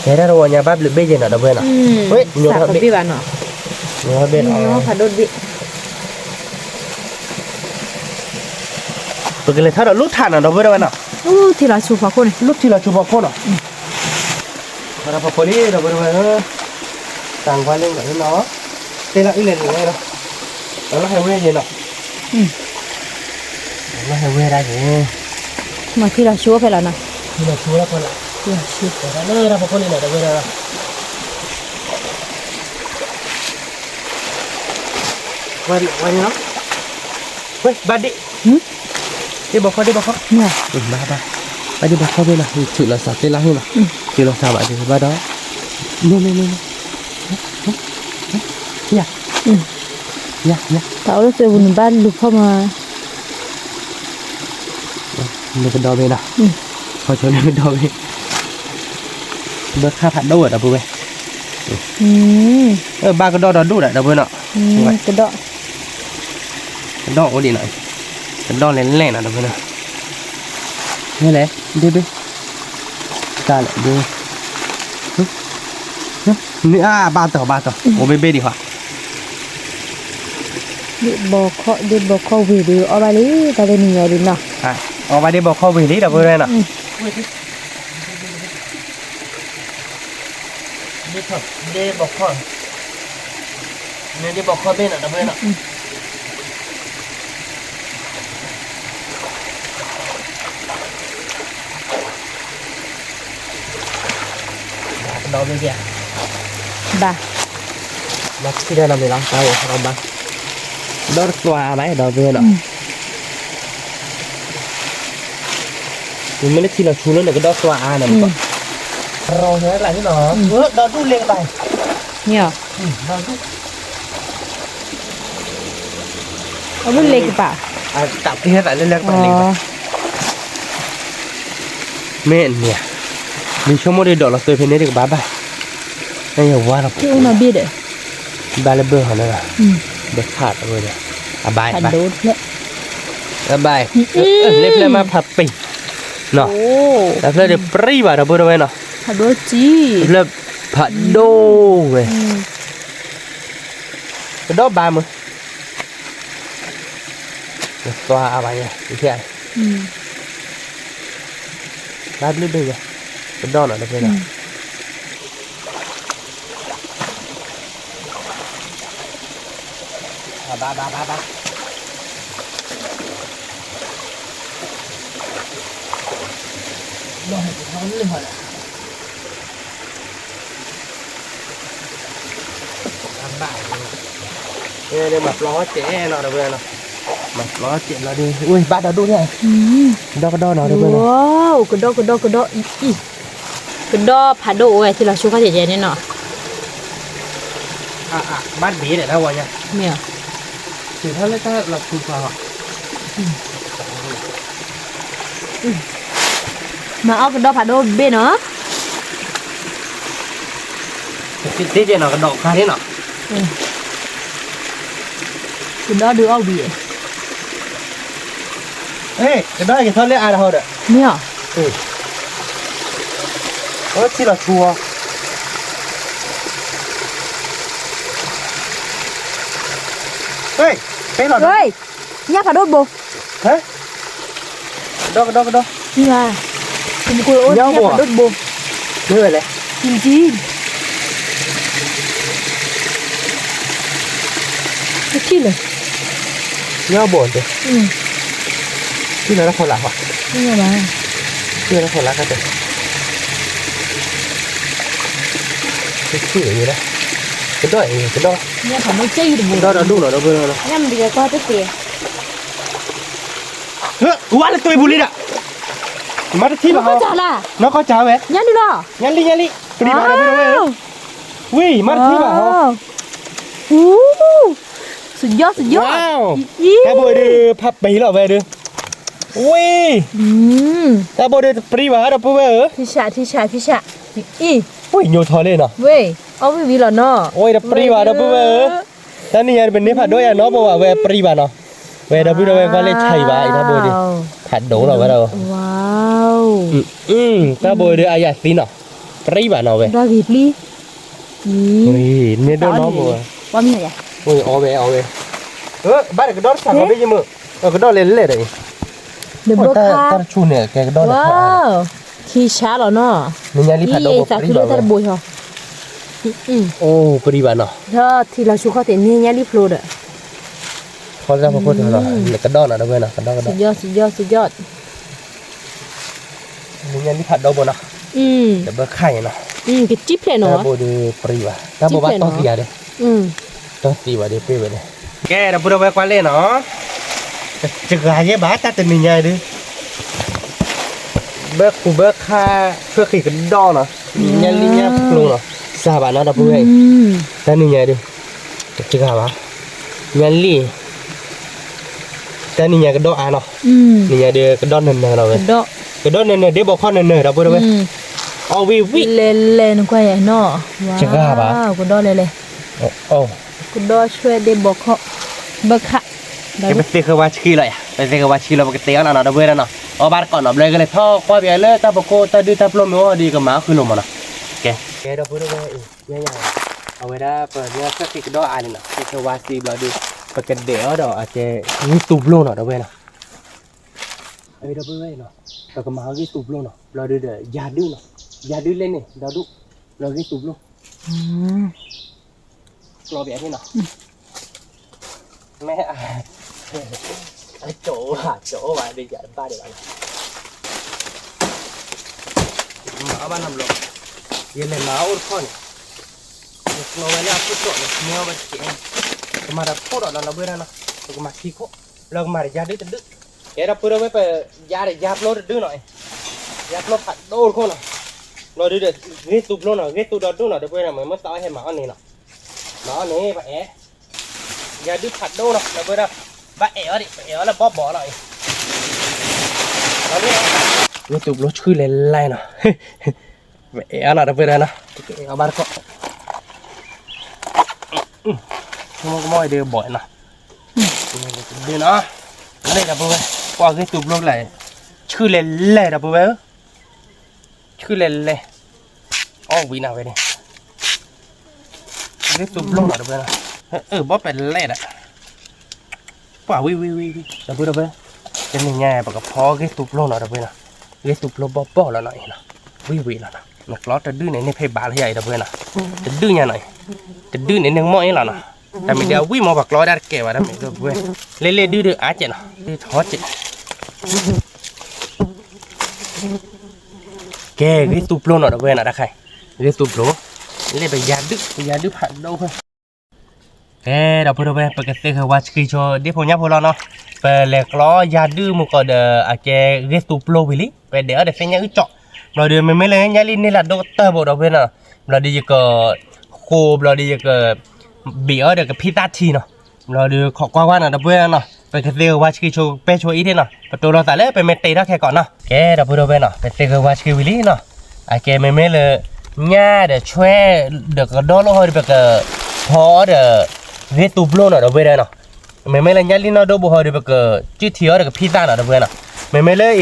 thế đó rồi nhà bác blue beam gì nào đâu bên nào ui nhiều hơn biết bạn nọ nhiều hơn bên nó phải đôi vị tôi cái này tháo lút thản ở đâu với đâu nào thì là chụp vào con này lút thì là chụp vào con à mà vào con đi đâu với đâu càng qua lên cái nó đây là cái này này đâu đó là hay quê gì nào nó hay quê đây thì mà thì là chúa phải là nào thì là chúa là con lại thì là chúa nó nơi ra vào con này đâu với đâu quay nó quay ba đi đi bọc đi bọc nè ba đi bọc bên này chịu là sao tên là hơn nào chịu là sao bạn thì ba đó nè nha tao lúc tôi buồn ba lục không mà mình cái đo bên nào coi cho nên cái đo bên bớt khá phản đâu ở đâu bên ba cái đo đó đủ đấy đâu bên nọ cái đo có đi này cái đo lên lẻ nào đâu bên nào nghe lẽ đi ta lại đi นี่ba tờ ô bê bê đi hả đi bò kho về đi ở đây đi ta đây nhiều đi nào ở đây đi bò kho về đi đâu đây nào đi thôi đi bò kho nên đi bò kho bên nào đâu bên nào đâu bên kia bà nó khi đây là mình làm sao không ba đó tòa máy đâu bên nào mình mới khi là chú nó là cái đó tòa này rồi thế là như nào đó đu lên bài nhiều đó đu ở bên lề cái bà tập thì hết lại lên bài lên mẹ nè mình không muốn đi đổ là tôi phải ném được bá bài đây là quá là chứ nào biết đấy ba là bơ hả nó là bơ khát rồi đấy bài thành đốt đấy bài lên lên mà phật bình nó là lên được pri vào đâu bơ đâu vậy nó thành đốt chi lên phật đô về cái đó 30 toa bài này như thế này ba lên đây rồi cái đó là được thế nào ba rồi nó lên rồi làm bài đây mặt ló trẻ nào đâu vậy nào mặt ló trẻ nó đi ui ba đào đu thế này đo cái đo nào đâu vậy wow cái đo phá độ này thì là số các trẻ này nọ bát bí để đâu rồi nha mèo chỉ thôi lấy ta là phù vào mà ở cái đo phá độ bên nó cái tí kia nó cái độ khai thế nào cái đó đưa ao biển ê cái đó cái thôi lấy ai đâu được mèo chỉ là chua ê cái nào đó ơi nhắc phá đốt bồ thế cái đó nhưng mà cùng cô ơi nhắc phá đốt bồ như vậy này chim chim cái chi này nhau buồn chứ chi là nó không lạc hả nhưng mà chi là nó không lạc cái gì cái chi là gì đấy cái đó nhắc phá đốt chi được đó là đúng rồi đó vừa rồi nhắm đi ra qua tới tiền quá là tôi bù đi đã mắt thi nó vào có chả là nó có cháo vậy nhắn đi nào nhăn đi đi vào đây rồi ui mắt thi vàoสุดยอด wow ta bồi đi phập bì lọ về đi ui ta bồi đi pri vào đâu bồiที่ฉะอี ui nhiều thò lên à เว้ยเอาไปวีละเนาะ ui da pri vào đâu bồi taนี่ยังเป็นนี่ผัดด้วยnó bồi vào về pri vào nó về đâu bồi đâu về qua lên chảy vào ta bồi điผัดđổ rồi vào đâu ว้าว ta bồi đi ai xin nó pri vào nó về ดาวิดลี่ ui nên đâu nó bồi ว่ามีอะไร ui ó về bắt được cái đó sẵn nó đi chứ mơ cái đó lên đấy เดี๋ยวบอกค่ะ ta chu nè cái đó ว้าวที่ช้าแล้วเนาะ mình nhà đi phạt นี่ đâu สัก pri คือ vào ตาบุยเหรอ ô pri vào nó ถ้าที่เราชูเขาแต่นี่เนี่ยรีบโหลดอ่ะ khó ra một con rồi cái đó là đâu bên nào cái đó สุดยอด mình nhà đi phạt đâu bộ nào để bơ khay nó กระจิ๊บเลยเนาะ ta bồ đi pri vào ta bồ bắt to gì à đây to gì vào đây pri vào đây cái đó bồ đâu qua lên nó chực gà với bá ta tình mình nhà đi bơ kha phước khi cái đo nó nhà đi nhà luôn nó sao bạn nó đã bồ vậy ta mình nhà đi chực gà bá nhà li ta mình nhà cái đo à nó mình nhà đi cái đo nền nào rồi cái đo nền để bỏ con nền đâu bồ đâu vậy ô vi vi เล่นๆกว่าอย่างเนาะว้าวกูดอเลย ô กูดอช่วยได้บอกเขาเบิกค่ะ cái bếp tê khơi ba chi lại bếp tê khơi ba chi là một cái téo nào đó bơi nó ở ban còn ở đây cái này thò qua bể lên ta bảo cô ta đi ta plom nó đi cái má khơi lồng mà nó ok cái đó vừa rồi nhá nháเอาไว้ได้เปิดเนื้อสักทีก็ได้อันนี้นะที่เขาว่าซีเราดูปกติเดี๋ยวเราอาจจะมีตุบลงหน่อยด้วยนะเอ้ยเราไปไว้เนาะแต่ก็มาเอาที่ตุบลงเนาะเราดูเดี๋ยวยาดื้อเนาะยาดื้อเล่นนี่เราดูเราที่ตุบลงเราแบบนี้เนาะแม่ไอ้โจ้ว่ะเดี๋ยวอย่าบ้าเดี๋ยวมาบ้านทำลงยังเลยมาอุดข้อนี่เราไว้เนี่ยพุทธเนี่ยเมื่อวันเช้าก็มาดับโคตรเราเบื่อนะก็มาขี้โคเราก็มาเดี๋ยวยาดื้อจะดื้อแกเราเพื่อไว้ไปยาเดี๋ยวยาโลดดื้อหน่อยยาโลดผัดโดนข้อหน่อยเราดื้อเดี๋ยวงี้ตุบโลหน่อยงี้ตุบดอดดูหน่อยเดี๋ยวเพื่อนเหมือนเมื่อตอนให้หมาอันนี้เนาะหมาอันนี้ไปแอะยาดื้อผัดโดนเนาะเดี๋ยวเพื่อนไปแอะดิไปแอะแล้วบ๊อบบ่อหน่อยเราเนี่ยงี้ตุบโลชื่อเล่นไรเนาะไปแอะหน่อยเดี๋ยวเพื่อนนะเอาบ้านก็มันก็ไม่เดือบ่อยนะเดือนะนี่ดับเบิ้ลว่าcái tụp luôn lạiชื่อเล่นเล่ดับเบิ้ลชื่อเล่นเล่อ๋อวิ่งเอาไปดิcái tụp luôn làดับเบิ้ลบ๊อบเป็นเล่อะว่าวิ่งดับเบิ้ลจะมีไงปากกระเพาะcái tụp luôn làดับเบิ้ลcái tụp luônบ๊อบแล้วหน่อยนะวิ่งแล้วนะนักล้อจะดื้อในเพย์บาร์ใหญ่ดับเบิ้ลนะจะดื้อยังไงจะดื้อในหนึ่งหม้อนี่แหละนะแต่ไม่เดียววิ่งมาบักล้อได้เก๋ว่าได้ไหมก็เว้ยเล่ดื้ออาเจนะดื้อท้อเจแกcái tụp luôn ở đâu vậyนะใครcái tụp luônเล่ไปยาดื้อผัดđâu thôiแกเราพูดเอาไปปกติคือว่าคือโชว์ที่ผมย้ำพูดแล้วเนาะไปเล็กล้อยาดื้อมันก็เดออาแกcái tụp luônไปลิไปเดี๋ยวเส้นยังอึดเจาะเราเดี๋ยวไม่เลยยังลินนี่แหละด็อกเตอร์บอกเราเพื่อนนะเราดีก็โคบเราดีก็เบียร์เดี๋ยวกับพี่ตาทีเนาะเราดูขอกว้างๆหน่อยนะเพื่อนเนาะไปเที่ยวว่าชิโชไปโชว์อีทีเนาะประตูเราใส่เลยไปเมตเตอร์แค่ก่อนเนาะแกเราพูดไปเนาะไปเที่ยวว่าชิวิลี่เนาะไอแกไม่เลยง่าเดี๋ยวช่วยเดี๋ยวก็โดนเราให้ไปกับพอเดี๋ยวเรียตูบลูเนาะเราไปได้เนาะไม่เลยง่าลินเราดูบุหรี่ไปกับจืดเที่ยวเดี๋ยวกับพี่ตาเนาะเราไปเนาะไม่เลย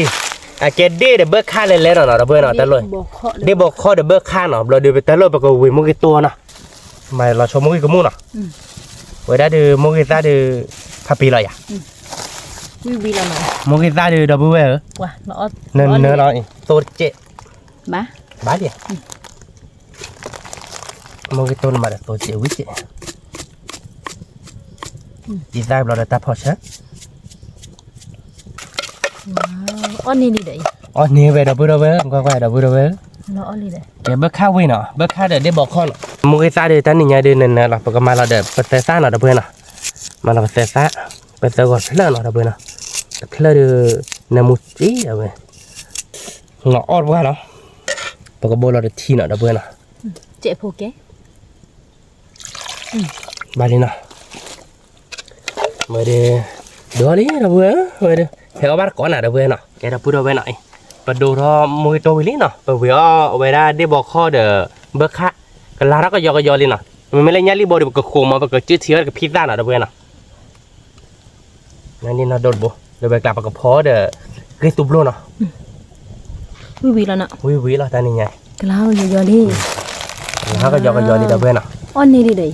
ไอแกเดี๋ยวเบิกค่าเล่นๆเนาะเราไปเนาะแต่เลยเดี๋ยวบอกข้อเดี๋ยวเบิกค่าเนาะเราเดี๋ยวไปแต่เลยไปกับวิ่งมุกตัวเนาะไม่เราชมมุกกับมูเนาะเวลาดูมุกตาดูพับปีเลยอ่ะวิแล้วเนาะมุกตาดูดับเบิ้ลว่ะเนาะเนื้อเราตัวเจ๊บ้าดิมุกตัวมาตัวเจ๊วิเจ๊ดีไซน์เราได้ตัดพอใช่อันนี้ดีเลยอันนี้เวดับเบิ้ลก็ดับเบิ้ลเนาะอันนี้เลยแกเบิกค่าวิ่งเนาะเบิกค่าเดี๋ยวได้บอกข้อเนาะมุกตาดูตอนนี้ยังดูนั่นนะเราปกติมาเราเดี๋ยวเปิดเซซ่าเนาะดับเบิ้ลเนาะมาเราเปิดเซซ่าเปิดเซก่อนเพลินเนาะดับเบิ้ลเนาะเพลินดูน้ำมุจีเอาไว้เนาะอดว่าเนาะปกติเราเดี๋ยวทีเนาะดับเบิ้ลเนาะเจ็บโผล่แกบาลีเนาะมาเดี๋ยวดูนี่ดับเบิ้ลมาเดี๋ยวเฮ้ยบ้านก่อนนะดับเบิ้ลเนาะแกดับพูดเอาไว้หน่อยประดูรอมวยโตวิลี่เนาะไปวิ่งเอาไว้ได้ได้บอกข้อเดี๋ยวเบิกค่าก็ลาแล้วก็ยอเลยเนาะมันไม่เล่นยัดรีบอดีก็โค้งมาก็จืดเชื้อกับพิซซ่าเนาะดับเบิ้ลเนาะนั่นนี่นะโดดบ่เดี๋ยวไปกลับกับพ่อเดี๋ยวเกยตุบโลเนาะวิแล้วเนาะวิแล้วตอนนี้ไงกล้าวยอลี่แล้วก็ยอเลยดับเบิ้ลเนาะอันนี้ดีเลย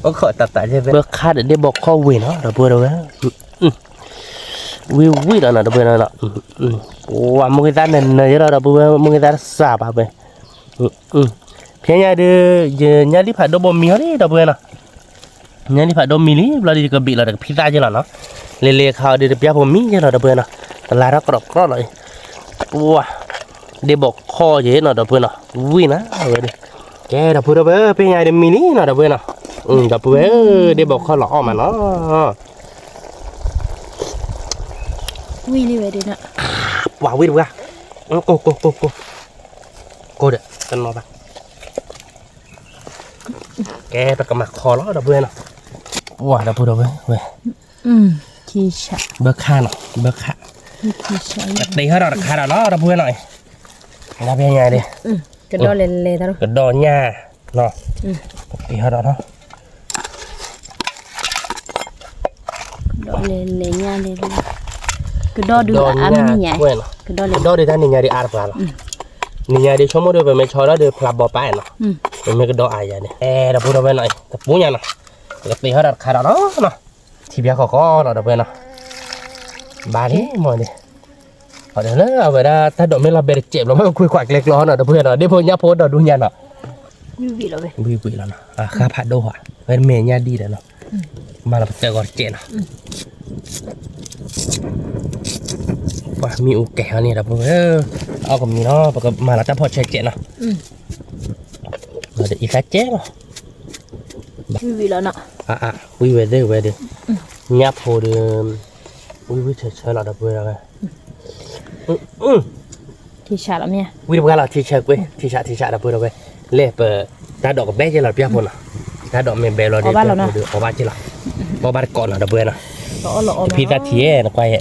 โอ้ขอตัดใช่ไหมเบิกค่าเดี๋ยวได้บอกข้อวิเนาะดับเบิ้ลเนาะวิแล้วเนาะดับเบิ้ลเนาะโอ้ว่ามึงจะนั่นเนี่ยเราดับเบิ้ลมึงจะสาบไปเพียงอย่างเดียวยัดรีผัดดบมีอะไรดับเบิ้ลเนาะยัดรีผัดดบมีลี่เราดีก็บีเราเด็กพิซซ่าเจริญเนาะเลี้ยข้าวเดี๋ยวเปียกผมมีเจริญดับเบิ้ลเนาะแต่ลายเรากรอบเลยว้าเดี๋ยวบอกข้อเยอะเนาะดับเบิ้ลเนาะวิ่งนะเว้ยแกดับเบิ้ลเป็นไงเดี๋ยวมีลี่เนาะดับเบิ้ลเนาะดับเบิ้ลเดี๋ยวบอกข้อหล่อมาเนาะวิ่งนี่เว้ยดีนะว้าววิ่งว่ะโกเด็ดกันมาบ้างแกไปกับมาคอแล้วดับเบิ้ลเนาะว้าดับเบิ้ลเว้ยขี้ฉะเบิกค่าเนาะเบิกค่าตีให้เราราคาเราดับเบิ้ลหน่อยเราเป็นยังไงดิกระโดดเล่ๆตลอดกระโดดหญ้าเนาะตีให้เราเนาะกระโดดเล่ๆหญ้าเล่ๆกระโดดดูอามันนี่ไงกระโดดดูท่านนี่ไงดิอาร์ปลา Nia di cuma dia bermecora dia pelabur apa nak? Mereka doa aja ni. Dah pun dah benar. Dah punya nak. Tapi harap karat nak. Tiada kau nak dah benar. Balik mana ni? Ada lah, ada tak ada mela bercep, lama kuih kuat lek lor nak dah benar. Dia punya pun dah dunia nak. Bibi lah be. Bibi lah nak. Kapal doa. Bermenya di dah nak. Malah betul gorcek nak. Wah, mi ukeh ni dah pun. Aku mi no, pakai malah tak pun cecek nah. Ada ikat cek lah. Bibi lah nak. We weather. Nyap ho de. We cecek lah dah pun lah. Tisha lah mia. We bukan lah cecek we. Tisha dah pun lah. Lep, tak ada kebej lah biar pun lah. Tak ada membel lah. Obat je lah. Obat kon lah dah pun lah. Pizza tiye nak kaya.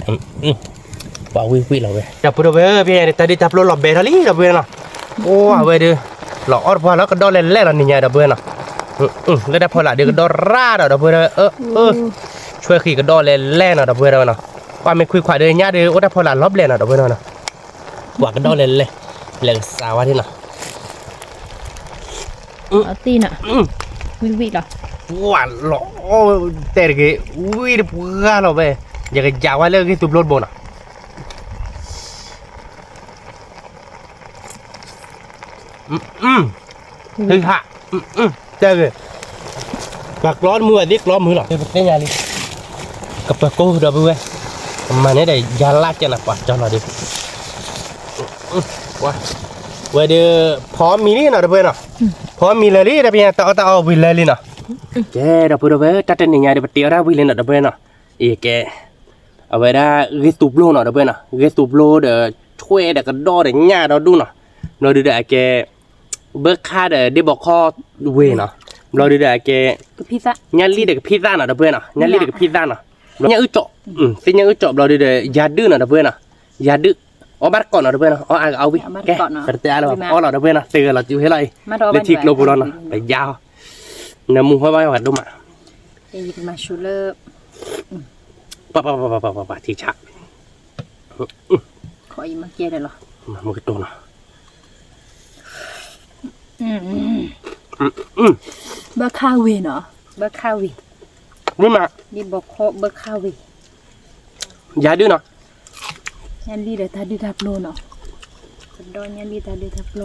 Pak we lah we. Dah pun we biar tadi tak perlu lebih kali dah pun lah. Oh, we de. Lah or pun lah kedor lele lah ni nya dah pun lah. Lepas pun lah dia kedor ra dah pun lah.ช่วยขี่กระดอเล่ๆน่ะดอกเพื่อนเนาะว่าไม่คุยขวาเดินญาติโอ้แต่พอหลานรอบเล่นน่ะดอกเพื่อนเนาะกว่ากระดอเล่ๆเล่สาวที่น่ะตีน่ะวิล่ะว่าหล่อแต่เกวิดปุ๊กะหรอเว้ยอยากจะยาวว่าเลิกที่ตุบรถบ่น่ะเฮ้ยฮะเจอเลยปักร้อนมือดิกร้อนมือหรอเป็นยังไงกับกูเดี๋ยวไปเว้ยมันนี่ได้ยาลาดจะหนักกว่าจอหน่อยดิว้าเว้ยเดี๋ยวพร้อมมีนี่นะเดี๋ยวไปเนาะพร้อมมีเลยดิเดี๋ยวไปเนี่ยต่อเอาวิลเลยเนาะเจ้เดี๋ยวไปเดี๋ยวไปตัดเต็นยังไงเดี๋ยวไปเตี้ยได้วิลเลยเนาะเดี๋ยวไปเนาะเอ๋แกเอาไว้ได้ริสูบโลเนาะเดี๋ยวไปเนาะริสูบโลเดี๋ยวช่วยเดี๋ยวกระโดดเดี๋ยวหญ้าเราดูเนาะเราดูเดี๋ยวแกเบิกค่าเดี๋ยวบอกข้อเว้ยเนาะเราดูเดี๋ยวแกพิซซ่าญาลีเด็กพิซซ่าเนาะเดี๋ยวไปเนาะญาลีเด็กพิซซ่าเนาะญาอึจ่อสิ่งญาอึจ่อเราดูเดี๋ยวยาดื้อเนาะเดี๋ยวไปเนาะยาดื้ออ๋อบัดก่อนเนาะเดี๋ยวไปเนาะอ๋อเอาวิแกกระเตะเราอ๋อเนาะเดี๋ยวไปเนาะเตือนเราจิ้วให้ไรเดี๋ยวทิกโลบุรอนเนาะไปยาวน้ำมูกให้ไว้หัดดูมายิงมาชูเลอร์ปะทิชักขออีมาเกียร์ได้หรอมันก็โตเนาะเบอร์คาวีเนาะเบอร์คาวีนี่มานี่บอกโคเบอร์คาวียาดื้อเนาะยันดีเดี๋ยวทัดดีทับโลเนาะดอนยันดีทัดดีทับโล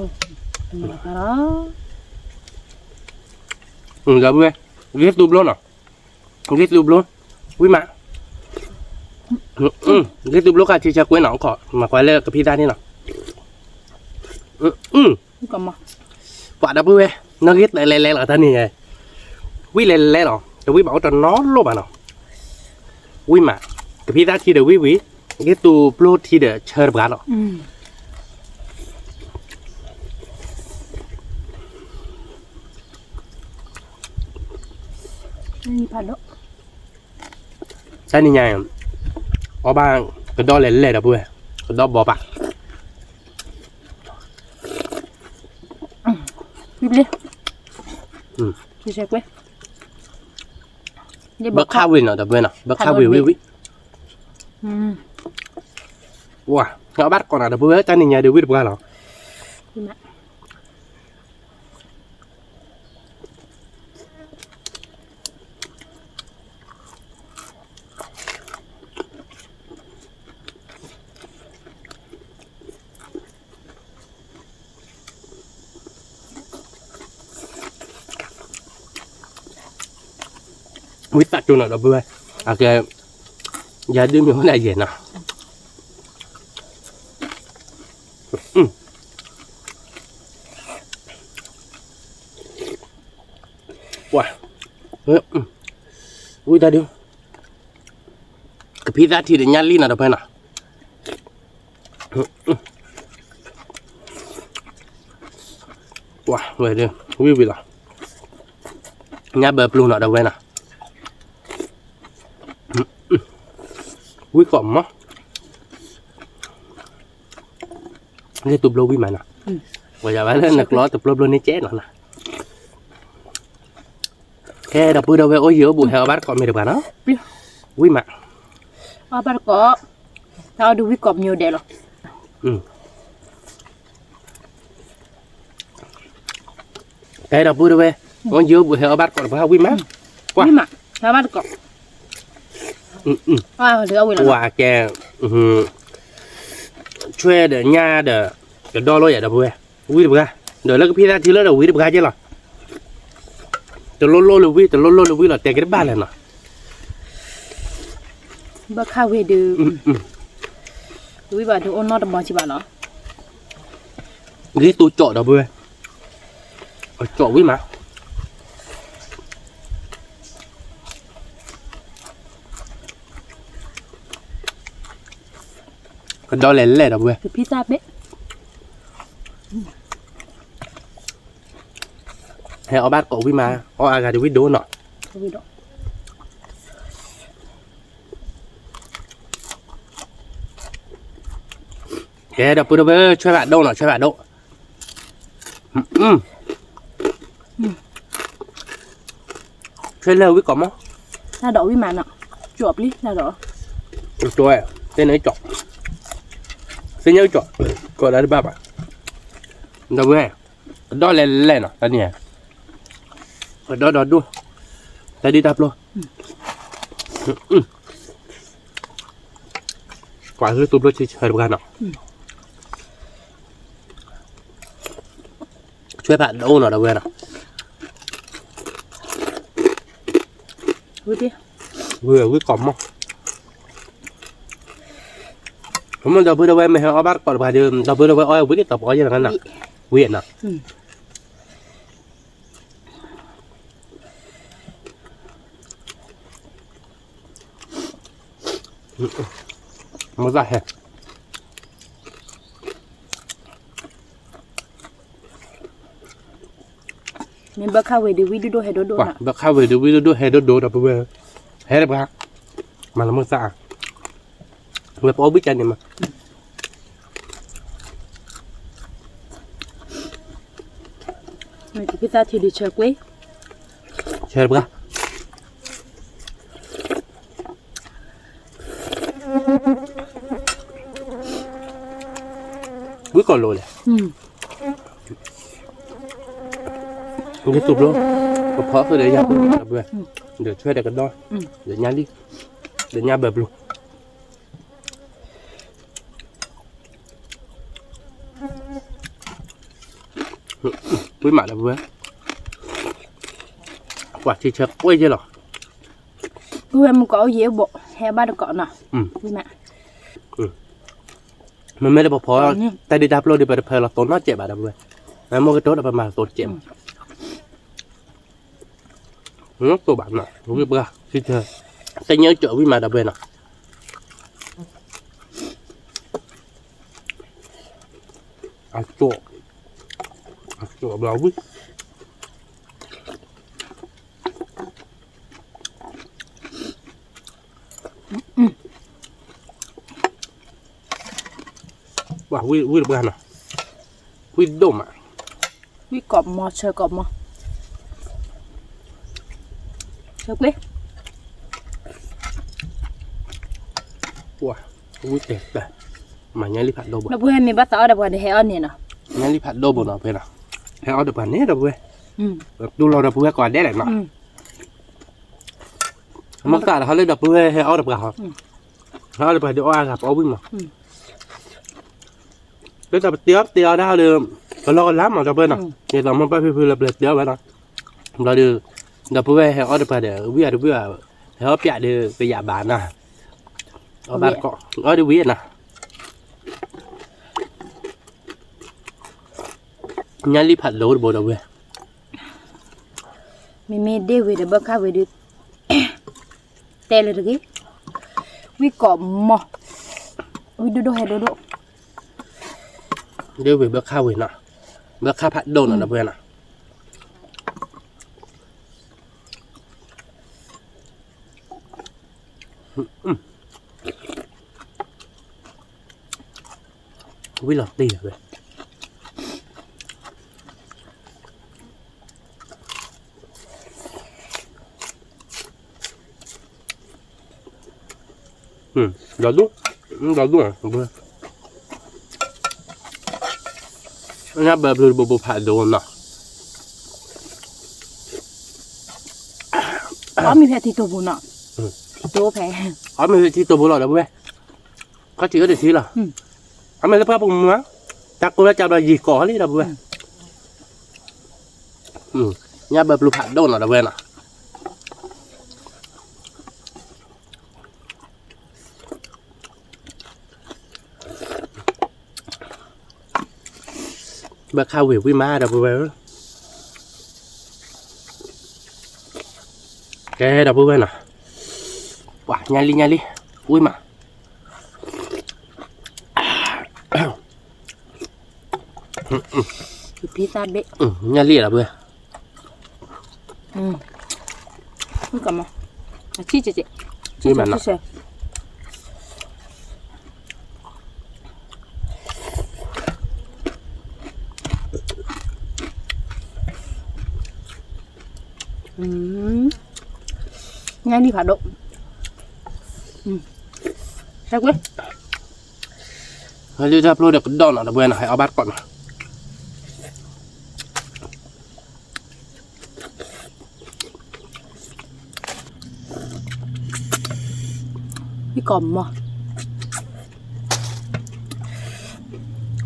มาคาร์อย่าเบื่อเรียกตูบโลเนาะเรียกตูบโลวิ่งมาเรียกตูบโลกับที่จะกุ้ยหนองขอมาควายเลิกกับพี่ได้นี่เนาะก็มาว่าดับเบื่อnó ghét lẹ là thế này quý lẹ rồi quý bảo cho nó luôn mà nó quý mà cái pizza thì được quý cái tu plot thì được chơi bả nóนี่พันแล้วใช่นี่ไงอ๋อบางกระดอเล่ดับเบื่อกระดอบอปะบิบเลยพี่เช็คไว้เบิกข้าววินเนาะแต่เบื่อเนาะเบิกข้าววิว้าเอาบัตรก่อนนะแต่เบื่อตอนนี้เนี่ยเดี๋ยววิบกันหรอวิตัดจุนหน่อยเราเบื่อโอเคอย่าดื้อมีคนไหนเย็นนะว้าอุ้ยตาดิกับพี่ตาที่เดียร์ลีน่ะเราไปน่ะว้าเว้ยเดี๋ยววิละเนี่ยเบอร์ปลูน่ะเราไปน่ะquý cọm á cái tụp lô quý mà nè bây giờ phải lên nực lo tụp lô luôn đi chết nữa nè cái đập bữa đâu về ôi giữa buổi hè bát cọm mày được bà nó quý mà bát có tao được quý cọm nhiều đẹp rồi cái đập bữa đâu về con dưa bữa heo bắt còn phải quý má quý mà sao bắt cọ được ông rồi quả chè chơi để nhà để đo lối vậy đập bữa quý được ra rồi lấy cái pizza thì lấy đầu quý được ra chứ là từ lô là quý từ lô là quý là tiền cái ba này nè bác khao về được quý bà thì ôn nó đập bò chỉ bà nó cái tôi chọn đập bữa chọn quý má còn đó lẻ đập bữa cái pizza bé hay ở bát cổ quý má ở ai thì quý đố nọ cái đập bữa chơi bạn đâu nọ chơi bạn đâu chơi lâu quý có mó là đậu với mà nọ chuột đi là đậu rồi tên ấy chọn tên nhớ chọn gọi là ba bạn đâu bữa đó lên nọ ta nhỉ ở đó đó luôn ta đi đạp luôn quả hơi tụt luôn chơi được gan nọ chơi bạn đâu nọ đâu về nọ vừa với cọm không không mình đâu vừa đâu em mày họ bắt còn vài đứa đâu vừa đâu em với cái tập có gì là cái nào quyện nào mozza he mình bác khao về được video hay đồ nè bác khao về được video hay đồ đập về hay là bác mà là mozza người có biết chân này mà này thì pizza thì đi chơi quế chơi bác quý còn lồi này cái tụt luôn có phở thôi để nhà đập về để chơi để cái đôi để nhà đi để nhà bẹp luôn quý mạ đập về quả thì chợt quay chưa rồi quý em có dễ bộ hay ba được cọ nào quý mạ mình mới được phở tay đi đạp luôn đi bật phở là tốn nó chạy bà đập về em mua cái tốt là mà tốn chạy nó tôi bạn nè không biết bữa khi chơi tay nhớ chỗ với mà đập về nè chỗ béo với wow quý được bữa nè quý đồ mà quý cọp mò chơi cọp mò chơi quế wow quý đẹp đây mà nhảy đi phạt đồ bữa nó bữa em mình bắt tao đập vào để heo này nè nhảy đi phạt đồ bữa nào về nào heo đập vào nét đập về tôi lo đập về còn đét lại nọ mắc tạ là họ lên đập về heo đập vào heo đập vào để oa gặp áo binh mà cái tập tiếp đó được lo lắm mà đập về nào thì tao muốn phải lập được tiếp vậy nào là được đập về heo đập vào để biết heo bịa được cái giả bán à ở bạn cọ ở đâu biết nè nhà đi phạt lố bộ đâu về mình đi về để bác khao về được tè được cái quý cọp mò quý đồ hay đồ đưa về bác khao về nè bác khao phạt đồ nè về nè quý lọt tì rồi đó đúng à vừa nhà bờ bờ phạt đồ nè มีแพที่ตัวบุญเนาะที่ตัวแพ มีที่ตัวบุญหรอเดี๋ยวเว้ยเขาจีก็เดี๋ยวทีหรอมีแล้วพระปุ่มมั้งจักกูแล้วจับเราหยิกก่อเลยเดี๋ยวเว้ยเนี่ยแบบลูกผัดโดนหรอเดี๋ยวเว้ยน่ะแบบข้าววิววิมาเดี๋ยวเว้ยแกเดี๋ยวเว้ยน่ะว้าญาลิอุ้ยมาพิซซ่าเบะญาลิเดี๋ยวเว้ยนี่ก่อนมาชี้เจ๊นี่มันน่ะngay đi phạt độ sao quên hơi đi ra upload được cái đòn ở bên này hãy ao bát còn cái còm mà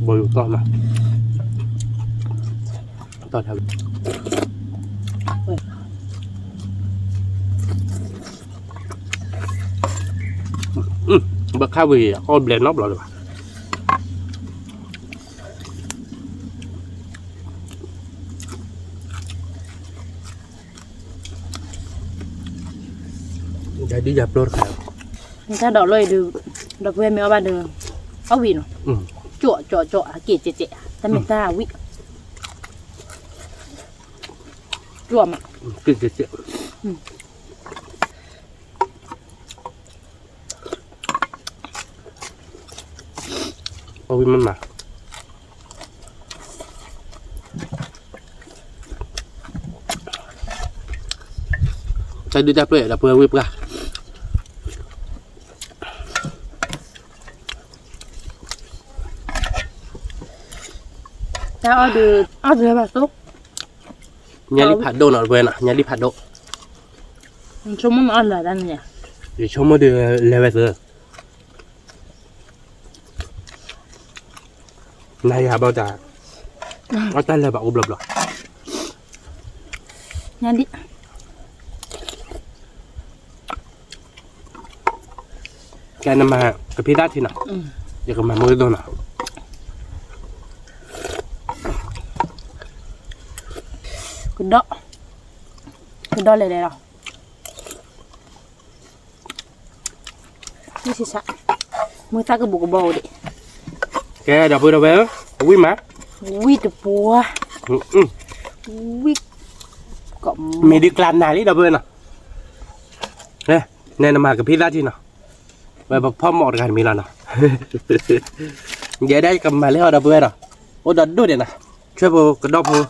bồi to mà to theo bậc khao vì con blend nóc rồi để đi dập luôn khao người ta đỏ lời được đọc về mấy ba đường áo vì nó chọ kể chệ ta mình ta quý chùa mà kể ôi mình mà saya đi dập lại đập vừa whip ra ta order mà tốt nhà điผัดđô nào về nè nhà điผัดđô chúng muốn ăn là đang nhỉ để cho mới được level rồi này à bao giờ có tay là bảo ốp lập rồi nhanh đi cái này mà cái pizza thì nào giờ còn mà mới đô nào cái đó là đây rồi cái gì sao mới ta cái bộ bò đi cái đập vừa đâu về quý má quý được bùa quý cộng mày đi làm này đi đập vừa nào nè nè mà cái pizza thì nào về bọc phong một cái mì là nào vậy đây cầm mà lấy họ đập vừa nào ô đập đôi này nè chơi vô cái đập vô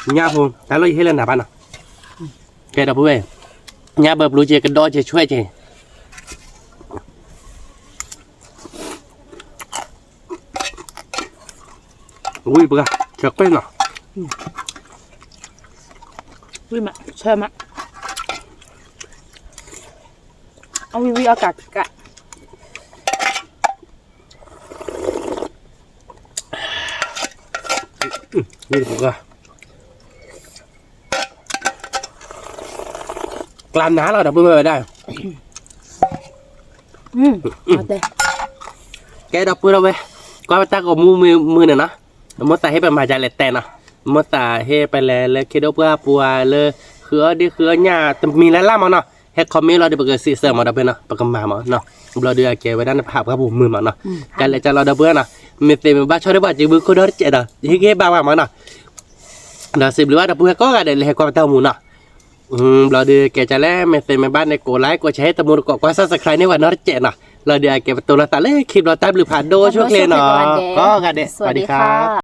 nhà vô ta lấy hết lên nào bạn nào cái đập vừa nhà bập lúa chơi cái đo chơi chuối chơi ui bữa chợt quên nào ui mà chơi mà ông ui ở cả ui bữa làm ná là đập bữa ở đây cái đập bữa đâu về qua ta có mua này nóมดตาให้ไปมาจากเลตนะมดตาให้ไปเลยคิดว่าปัวเลยคือดีคือเนี่ยแต่มีแล้วล่ะมั้งเนาะให้คอมเมนต์เราได้เปิดซีเซอร์มาดับเบิลเนาะประกำมามั้งเนาะเราเดือดเกี่ยวไว้ด้านภาพครับผมมือมั้งเนาะการเลยจะเราดับเบิลเนาะมีเต็มบ้านชอบได้บ้านจีบุกก็ได้เจ็ดเนาะที่เก็บบ้านมั้งเนาะเราสิบหรือว่าดับเบิลก็กระเด็นเลยให้ความเท่ามูเนาะเราเดือดเกี่ยวจะแล้วมีเต็มบ้านในโกไลค์ก็ใช้ตะมูก็ซับสไครต์ในวันนั้นเจ็ดเนาะเราเดือดเกี่ยวตัวเราตัดเลยคลิปเราตัดหรือผ่านโดช่วยเคลียร์เนาะก็กระเด็นสวัสดีครับ